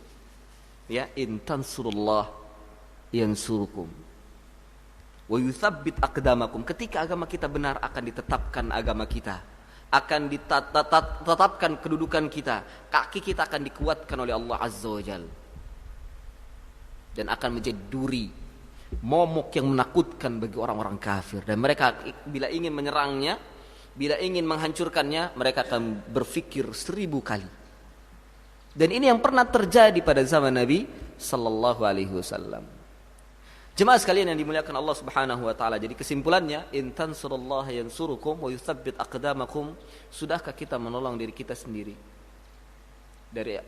Ya, in tansurullah yansurukum wa yutsabbit aqdamakum. Ketika agama kita benar, akan ditetapkan agama kita, akan ditetapkan kedudukan kita, kaki kita akan dikuatkan oleh Allah Azza wa Jalla dan akan menjadi duri, momok yang menakutkan bagi orang-orang kafir. Dan mereka bila ingin menyerangnya, bila ingin menghancurkannya, mereka akan berpikir 1000 kali. Dan ini yang pernah terjadi pada zaman Nabi sallallahu alaihi wasallam. Jemaah sekalian yang dimuliakan Allah Subhanahu wa taala. Jadi kesimpulannya, in tansurullaha yansurukum wa yutsabbit aqdamakum. Sudahkah kita menolong diri kita sendiri dari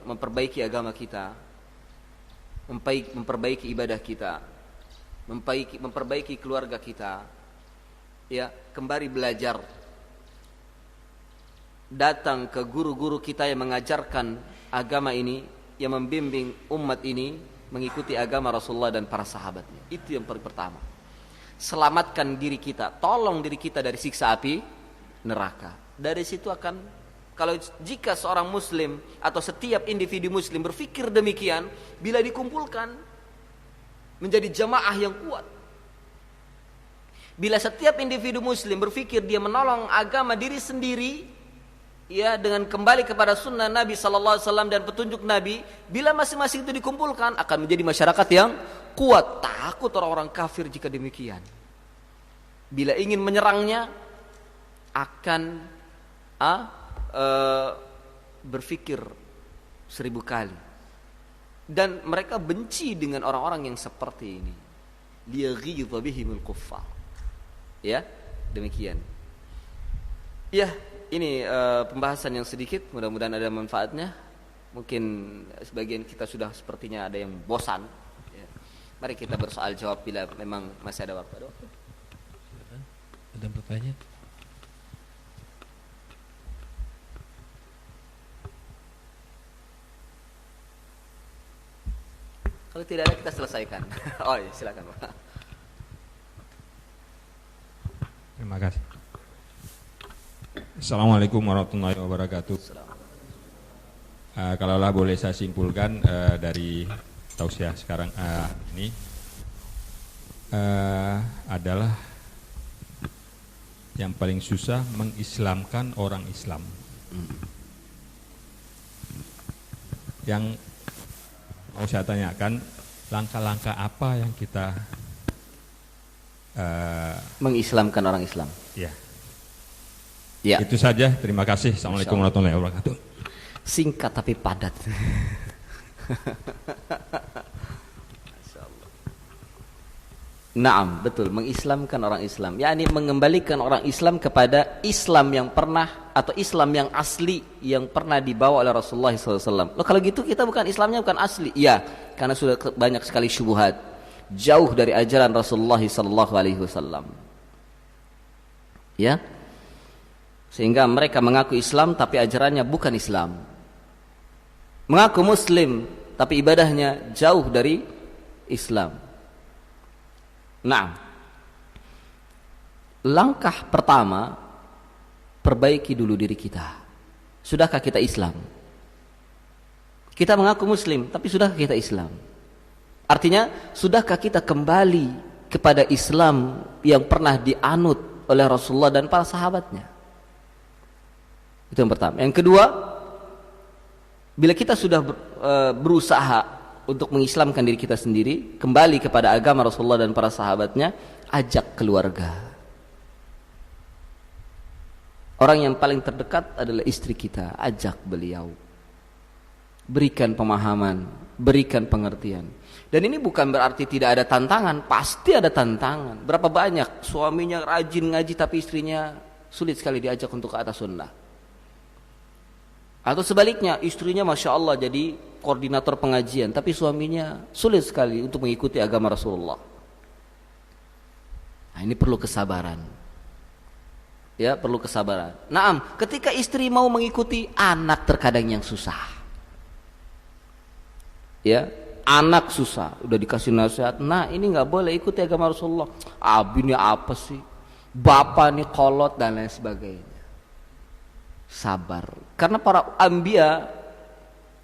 memperbaiki agama kita, memperbaiki ibadah kita, memperbaiki keluarga kita, ya, kembali belajar, datang ke guru-guru kita yang mengajarkan agama ini, yang membimbing umat ini mengikuti agama Rasulullah dan para sahabatnya. Itu yang paling pertama. Selamatkan diri kita, tolong diri kita dari siksa api neraka. Dari situ akan, kalau jika seorang muslim atau setiap individu muslim berpikir demikian, bila dikumpulkan menjadi jamaah yang kuat. Bila setiap individu muslim berpikir dia menolong agama diri sendiri, ya, dengan kembali kepada sunnah Nabi sallallahu alaihi wasallam dan petunjuk Nabi, bila masing-masing itu dikumpulkan akan menjadi masyarakat yang kuat. Takut orang-orang kafir jika demikian. Bila ingin menyerangnya akan berpikir 1000 kali. Dan mereka benci dengan orang-orang yang seperti ini. Liyaghidha bihimul kuffar. Ya, demikian. Ya, ini pembahasan yang sedikit, mudah-mudahan ada manfaatnya. Mungkin sebagian kita sudah sepertinya ada yang bosan. Ya. Mari kita bersoal jawab bila memang masih ada waktu. Ada pertanyaan? Kalau tidak ada kita selesaikan. Oh iya, silakan Pak. Terima kasih. Assalamualaikum warahmatullahi wabarakatuh. Kalaulah boleh saya simpulkan dari tausiah sekarang ini adalah yang paling susah mengislamkan orang Islam. Yang mau saya tanyakan, langkah-langkah apa yang kita mengislamkan orang Islam? Ya. Ya. Itu saja, terima kasih. Assalamualaikum warahmatullahi wabarakatuh. Singkat tapi padat. Naam, betul, mengislamkan orang Islam, yakni mengembalikan orang Islam kepada Islam yang pernah atau Islam yang asli yang pernah dibawa oleh Rasulullah SAW. Loh, kalau gitu kita bukan Islamnya bukan asli. Ya, karena sudah banyak sekali syubhat, jauh dari ajaran Rasulullah SAW. Ya, sehingga mereka mengaku Islam tapi ajarannya bukan Islam. Mengaku Muslim tapi ibadahnya jauh dari Islam. Nah, langkah pertama, perbaiki dulu diri kita. Sudahkah kita Islam? Kita mengaku Muslim, tapi sudahkah kita Islam? Artinya, sudahkah kita kembali kepada Islam yang pernah dianut oleh Rasulullah dan para sahabatnya? Itu yang pertama. Yang kedua, bila kita sudah berusaha untuk mengislamkan diri kita sendiri, kembali kepada agama Rasulullah dan para sahabatnya, ajak keluarga. Orang yang paling terdekat adalah istri kita, ajak beliau. Berikan pemahaman, berikan pengertian. Dan ini bukan berarti tidak ada tantangan, pasti ada tantangan. Berapa banyak suaminya rajin ngaji tapi istrinya sulit sekali diajak untuk ke atas sunnah. Atau sebaliknya, istrinya Masya Allah jadi koordinator pengajian, tapi suaminya sulit sekali untuk mengikuti agama Rasulullah. Nah, ini perlu kesabaran. Ya, perlu kesabaran. Naam, ketika istri mau mengikuti, anak terkadang yang susah. Ya, anak susah, udah dikasih nasihat, nah ini nggak boleh ikuti agama Rasulullah. Abi ini apa sih? Bapak ini kolot dan lain sebagainya. Sabar, karena para anbiya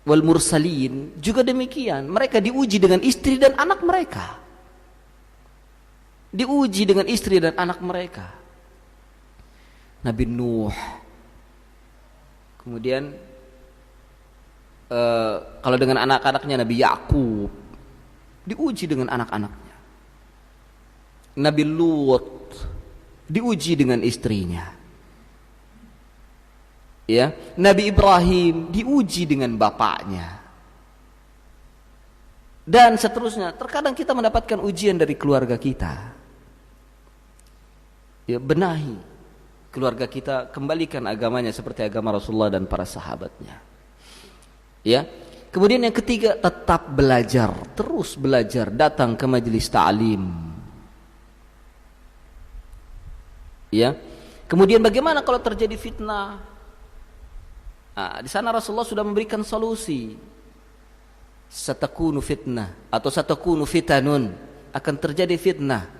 wal mursalin juga demikian. Mereka diuji dengan istri dan anak mereka. Diuji dengan istri dan anak mereka. Nabi Nuh, kemudian kalau dengan anak-anaknya Nabi Yakub, diuji dengan anak-anaknya. Nabi Lut diuji dengan istrinya. Ya, Nabi Ibrahim diuji dengan bapaknya. Dan seterusnya. Terkadang kita mendapatkan ujian dari keluarga kita. Ya, benahi keluarga kita, kembalikan agamanya seperti agama Rasulullah dan para sahabatnya. Ya. Kemudian yang ketiga, tetap belajar, terus belajar, datang ke majelis ta'lim. Ya. Kemudian bagaimana kalau terjadi fitnah? Nah, di sana Rasulullah sudah memberikan solusi. Satakunu fitnah atau satakunu fitanun, akan terjadi fitnah.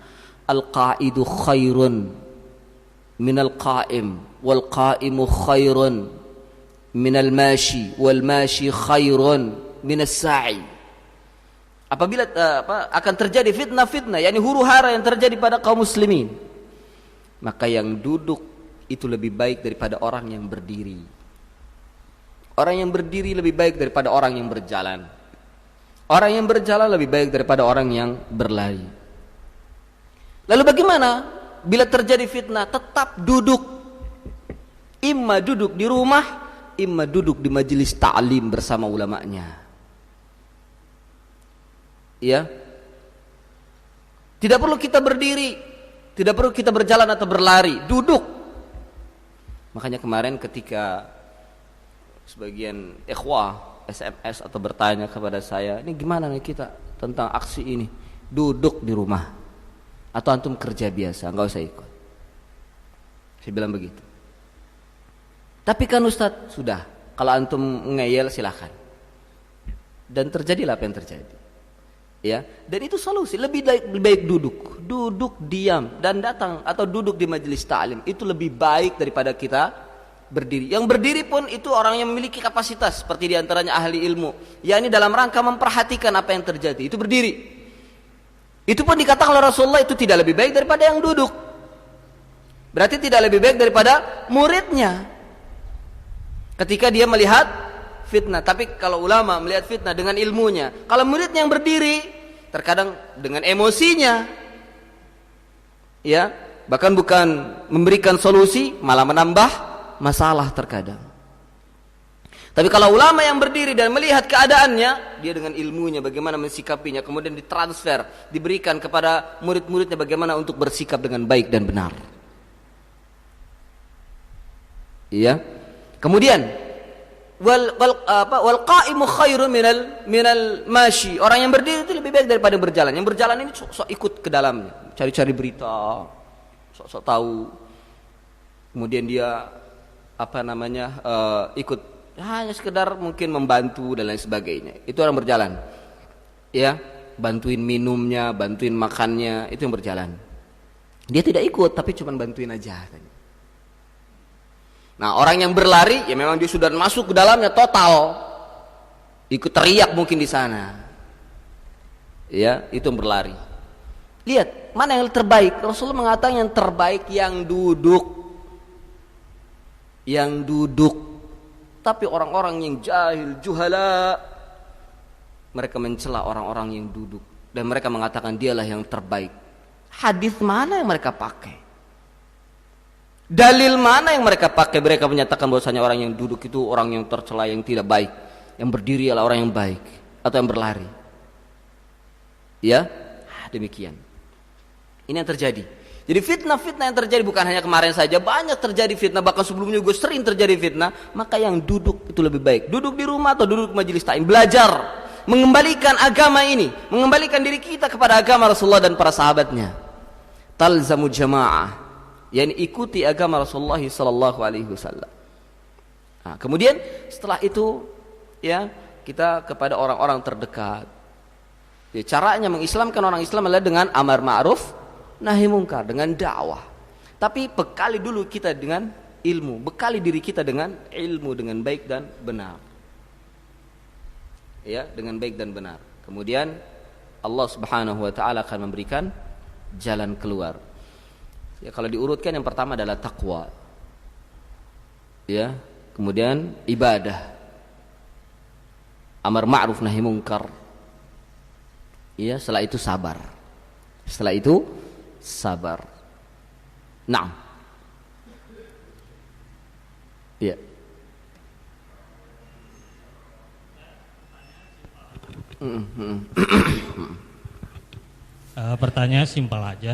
Al-qa'idu khairun minal qa'im wal qa'imu khairun minal mashi wal mashi khairun minas sa'i. Apabila akan terjadi fitnah-fitnah, yakni huru-hara yang terjadi pada kaum muslimin, maka yang duduk itu lebih baik daripada orang yang berdiri. Orang yang berdiri lebih baik daripada orang yang berjalan. Orang yang berjalan lebih baik daripada orang yang berlari. Lalu bagaimana bila terjadi fitnah? Tetap duduk. Imma duduk di rumah, imma duduk di majelis ta'lim bersama ulamanya. Ya. Tidak perlu kita berdiri, tidak perlu kita berjalan atau berlari, duduk. Makanya kemarin ketika sebagian ikhwah SMS atau bertanya kepada saya, ini gimana nih kita tentang aksi ini, duduk di rumah atau antum kerja biasa, nggak usah ikut. Saya bilang begitu. Tapi kan Ustadz, sudah, kalau antum ngeyel silahkan. Dan terjadilah apa yang terjadi. Ya, dan itu solusi. Lebih baik duduk diam dan datang atau duduk di majelis ta'lim itu lebih baik daripada kita berdiri. Yang berdiri pun itu orang yang memiliki kapasitas, seperti diantaranya ahli ilmu, yakni dalam rangka memperhatikan apa yang terjadi, itu berdiri. Itu pun dikatakan oleh Rasulullah itu tidak lebih baik daripada yang duduk. Berarti tidak lebih baik daripada muridnya ketika dia melihat fitnah. Tapi kalau ulama melihat fitnah dengan ilmunya, kalau muridnya yang berdiri terkadang dengan emosinya, ya, bahkan bukan memberikan solusi, malah menambah masalah terkadang. Tapi kalau ulama yang berdiri dan melihat keadaannya, dia dengan ilmunya bagaimana mensikapinya, kemudian ditransfer, diberikan kepada murid-muridnya bagaimana untuk bersikap dengan baik dan benar. Iya. Kemudian wal qa'imu khairu minal mashi. Orang yang berdiri itu lebih baik daripada yang berjalan. Yang berjalan ini sok ikut ke dalamnya, cari-cari berita, sok tahu. Kemudian dia ikut hanya sekedar mungkin membantu dan lain sebagainya. Itu orang berjalan. Ya, bantuin minumnya, bantuin makannya, itu yang berjalan. Dia tidak ikut tapi cuma bantuin aja. Nah, orang yang berlari ya memang dia sudah masuk ke dalamnya total. Ikut teriak mungkin di sana. Ya, itu yang berlari. Lihat, mana yang terbaik? Rasulullah mengatakan yang terbaik yang duduk. Yang duduk. Tapi orang-orang yang jahil, juhala, mereka mencela orang-orang yang duduk dan mereka mengatakan dialah yang terbaik. Hadis mana yang mereka pakai? Dalil mana yang mereka pakai? Mereka menyatakan bahwasanya orang yang duduk itu orang yang tercela, yang tidak baik. Yang berdiri adalah orang yang baik atau yang berlari. Ya, demikian. Ini yang terjadi. Jadi fitnah-fitnah yang terjadi bukan hanya kemarin saja, banyak terjadi fitnah, bahkan sebelumnya juga sering terjadi fitnah. Maka yang duduk itu lebih baik. Duduk di rumah atau duduk di majelis ta'lim, belajar mengembalikan agama ini, mengembalikan diri kita kepada agama Rasulullah dan para sahabatnya. Talzamu jamaah, yakni ikuti agama Rasulullah sallallahu alaihi wasallam. Nah, kemudian setelah itu ya, kita kepada orang-orang terdekat. Ya, caranya mengislamkan orang Islam adalah dengan amar ma'ruf nahi mungkar, dengan dakwah. Tapi bekali dulu kita dengan ilmu, bekali diri kita dengan ilmu, dengan baik dan benar. Ya, dengan baik dan benar. Kemudian Allah Subhanahu wa taala akan memberikan jalan keluar. Ya, kalau diurutkan yang pertama adalah takwa. Ya, kemudian ibadah. Amar ma'ruf nahi mungkar. Ya, setelah itu sabar. Setelah itu sabar. Naam. Iya. Pertanyaan simpel aja.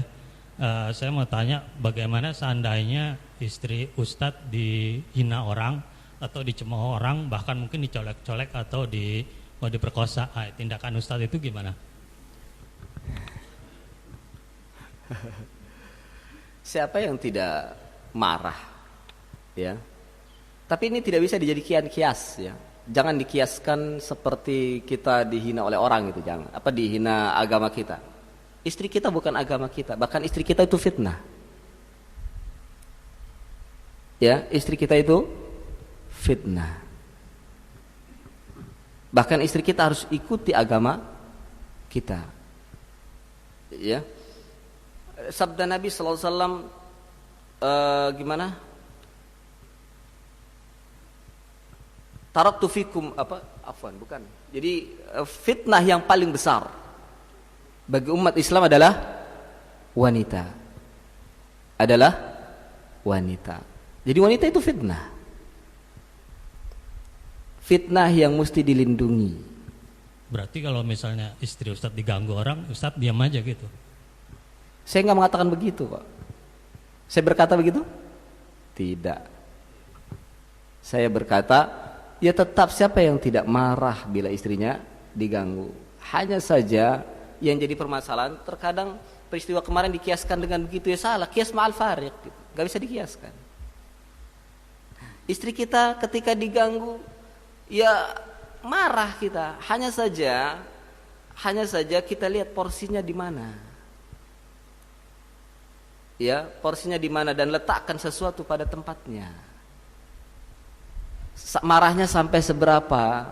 Saya mau tanya, bagaimana seandainya istri Ustadz dihina orang atau dicemooh orang, bahkan mungkin dicolek-colek atau mau diperkosa, tindakan Ustadz itu gimana? Siapa yang tidak marah, ya? Tapi ini tidak bisa dijadikan kias, ya. Jangan dikiaskan seperti kita dihina oleh orang gitu, jangan. Apa dihina agama kita? Istri kita bukan agama kita, bahkan istri kita itu fitnah. Ya, istri kita itu fitnah. Bahkan istri kita harus ikuti agama kita. Ya. Sabda Nabi sallallahu alaihi wasallam gimana? Taraktu fikum bukan. Jadi fitnah yang paling besar bagi umat Islam adalah wanita. Adalah wanita. Jadi wanita itu fitnah. Fitnah yang mesti dilindungi. Berarti kalau misalnya istri Ustadz diganggu orang, Ustadz diam aja gitu? Saya nggak mengatakan begitu kok. Saya berkata begitu? Tidak. Saya berkata, ya tetap siapa yang tidak marah bila istrinya diganggu. Hanya saja yang jadi permasalahan terkadang peristiwa kemarin dikiaskan dengan begitu, ya salah. Kias ma'al fariq, gak bisa dikiaskan. Istri kita ketika diganggu, ya marah kita. Hanya saja kita lihat porsinya di mana. Ya, porsinya di mana dan letakkan sesuatu pada tempatnya. Marahnya sampai seberapa?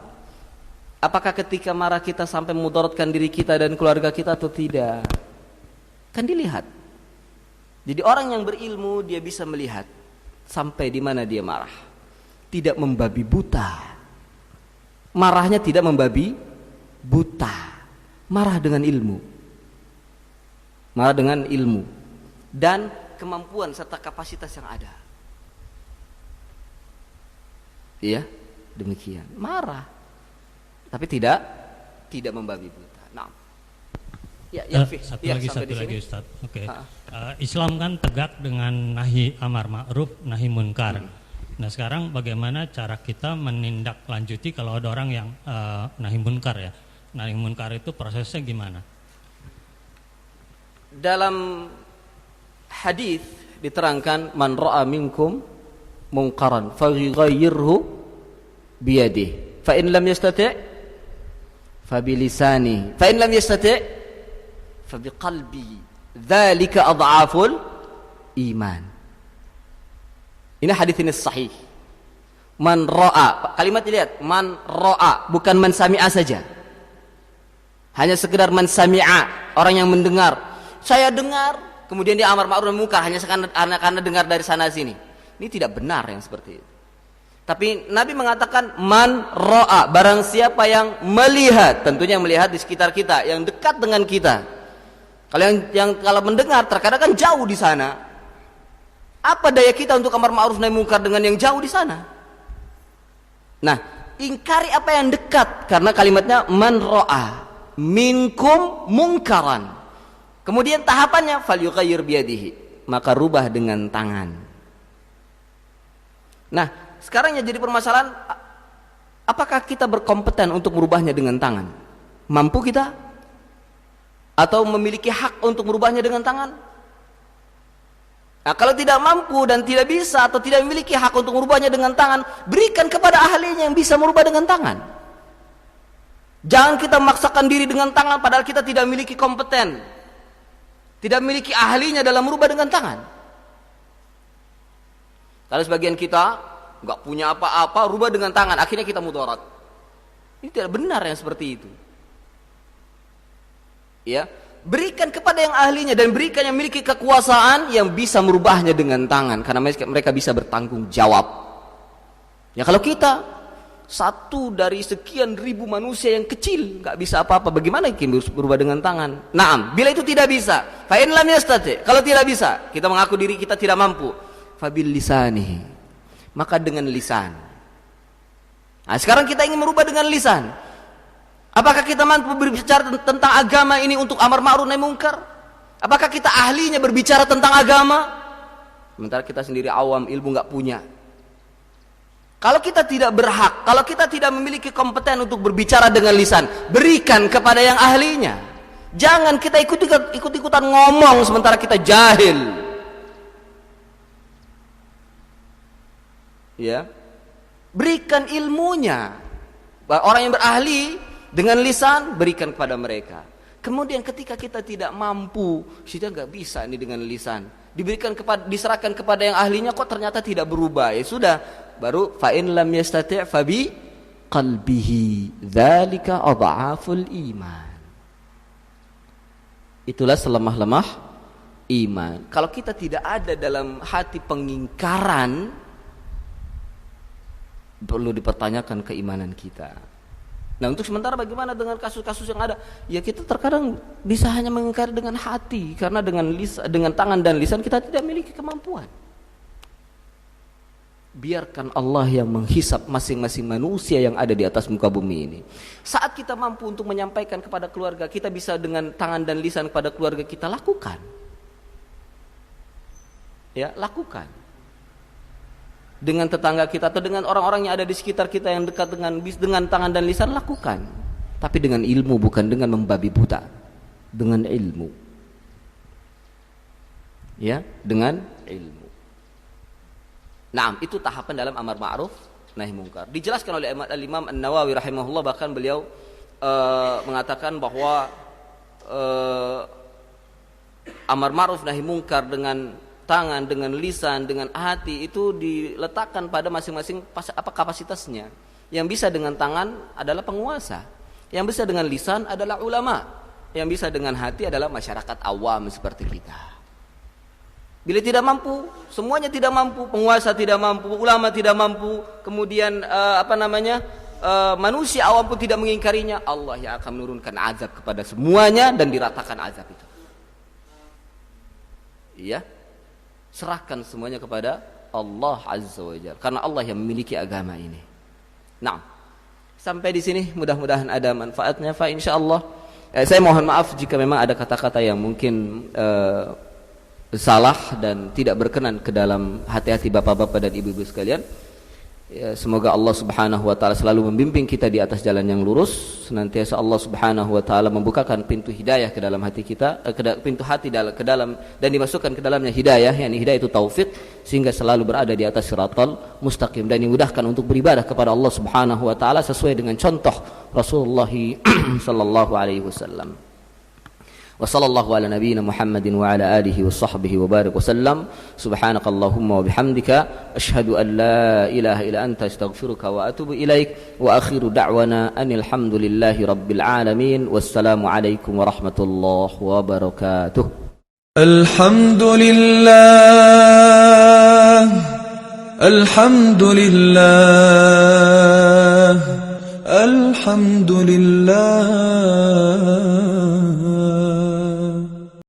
Apakah ketika marah kita sampai memudaratkan diri kita dan keluarga kita atau tidak? Kan dilihat. Jadi orang yang berilmu dia bisa melihat sampai di mana dia marah. Tidak membabi buta. Marahnya tidak membabi buta. Marah dengan ilmu. Marah dengan ilmu dan kemampuan serta kapasitas yang ada. Iya, demikian. Marah, tapi tidak membabi buta. Nah, satu lagi Ustaz. Oke. Islam kan tegak dengan nahi amar ma'ruf, nahi munkar. Nah sekarang bagaimana cara kita menindaklanjuti kalau ada orang yang nahi munkar ya? Nahi munkar itu prosesnya gimana? Dalam hadis diterangkan man ra'a minkum munkaran falyughayyirhu biyadihi fa in lam yastati' fa bilisanihi fa in lam yastati' fa biqalbihi dzalika adhaful iman. Ini hadis ini sahih. Man ra'a, kalimat lihat, man ra'a, bukan man sami'a saja. Hanya sekedar man sami'a, orang yang mendengar. Saya dengar, kemudian dia amar ma'ruf nahi munkar hanya karena dengar dari sana sini. Ini tidak benar yang seperti itu. Tapi Nabi mengatakan man ra'a, barang siapa yang melihat, tentunya yang melihat di sekitar kita, yang dekat dengan kita. Kalau yang kalau mendengar terkadang kan jauh di sana. Apa daya kita untuk amar ma'ruf nahi munkar dengan yang jauh di sana? Nah, ingkari apa yang dekat karena kalimatnya man ra'a minkum munkaran. Kemudian tahapannya falyughayyir biyadihi, maka rubah dengan tangan. Nah, sekarang yang jadi permasalahan, apakah kita berkompeten untuk merubahnya dengan tangan? Mampu kita? Atau memiliki hak untuk merubahnya dengan tangan? Nah, kalau tidak mampu dan tidak bisa atau tidak memiliki hak untuk merubahnya dengan tangan, berikan kepada ahlinya yang bisa merubah dengan tangan. Jangan kita memaksakan diri dengan tangan padahal kita tidak memiliki kompeten, tidak memiliki ahlinya dalam merubah dengan tangan. Kalau sebagian kita nggak punya apa-apa, rubah dengan tangan, akhirnya kita mudarat. Ini tidak benar yang seperti itu. Ya, berikan kepada yang ahlinya dan berikan yang memiliki kekuasaan yang bisa merubahnya dengan tangan, karena mereka bisa bertanggung jawab. Ya kalau kita satu dari sekian ribu manusia yang kecil nggak bisa apa-apa, bagaimana kita berubah dengan tangan? Naam, bila itu tidak bisa, fa in lam yastati, kalau tidak bisa, kita mengaku diri kita tidak mampu, fabil lisanihi, maka dengan lisan. Nah, sekarang kita ingin merubah dengan lisan. Apakah kita mampu berbicara tentang agama ini untuk amar ma'ruf nahi munkar? Apakah kita ahlinya berbicara tentang agama? Sementara kita sendiri awam, ilmu nggak punya. Kalau kita tidak berhak, kalau kita tidak memiliki kompeten untuk berbicara dengan lisan, berikan kepada yang ahlinya. Jangan kita ikut-ikutan ngomong sementara kita jahil. Ya, berikan ilmunya. Orang yang berahli dengan lisan, berikan kepada mereka. Kemudian ketika kita tidak mampu, kita nggak bisa ini dengan lisan, diserahkan kepada yang ahlinya, kok ternyata tidak berubah, ya sudah, baru fa in lam yastati' fa bi qalbihi dzalika adhaful iman. Itulah selemah-lemah iman. Kalau kita tidak ada dalam hati pengingkaran, perlu dipertanyakan keimanan kita. Nah, untuk sementara bagaimana dengan kasus-kasus yang ada? Ya kita terkadang bisa hanya mengingkari dengan hati, karena dengan tangan dan lisan kita tidak memiliki kemampuan. Biarkan Allah yang menghisap masing-masing manusia yang ada di atas muka bumi ini. Saat kita mampu untuk menyampaikan kepada keluarga, kita bisa dengan tangan dan lisan kepada keluarga kita, lakukan. Ya, lakukan. dengan tetangga kita atau dengan orang-orang yang ada di sekitar kita yang dekat dengan tangan dan lisan, lakukan. Tapi dengan ilmu, bukan dengan membabi buta. Dengan ilmu. Ya, dengan ilmu. Nah, itu tahapan dalam amar ma'ruf nahi munkar. Dijelaskan oleh Imam An-Nawawi rahimahullah, bahkan beliau mengatakan bahwa amar ma'ruf nahi munkar dengan tangan, dengan lisan, dengan hati itu diletakkan pada masing-masing kapasitasnya. Yang bisa dengan tangan adalah penguasa, yang bisa dengan lisan adalah ulama, yang bisa dengan hati adalah masyarakat awam seperti kita. Bila tidak mampu, semuanya tidak mampu, penguasa tidak mampu, ulama tidak mampu, kemudian manusia awam pun tidak mengingkarinya, Allah yang akan menurunkan azab kepada semuanya dan diratakan azab itu. Iya, serahkan semuanya kepada Allah Azza wa Jalla, karena Allah yang memiliki agama ini. Nah, sampai di sini mudah-mudahan ada manfaatnya. Fa insyaallah, saya mohon maaf jika memang ada kata-kata yang mungkin salah dan tidak berkenan ke dalam hati-hati bapak-bapak dan ibu-ibu sekalian. Ya, semoga Allah Subhanahu wa taala selalu membimbing kita di atas jalan yang lurus. Senantiasa Allah Subhanahu wa taala membukakan pintu hidayah ke dalam hati kita, pintu hati ke dalam, dan dimasukkan ke dalamnya hidayah, yakni hidayah itu taufik, sehingga selalu berada di atas siratal mustaqim, dan dimudahkan untuk beribadah kepada Allah Subhanahu wa taala sesuai dengan contoh Rasulullah sallallahu alaihi wasallam. وصلى الله على نبينا محمد وعلى آله وصحبه وبارك وسلم. سبحانك اللهم وبحمدك أشهد أن لا إله إلا أنت أستغفرك وأتوب إليك وآخر دعوانا أن الحمد لله رب العالمين والسلام عليكم ورحمة الله وبركاته. الحمد لله الحمد لله الحمد لله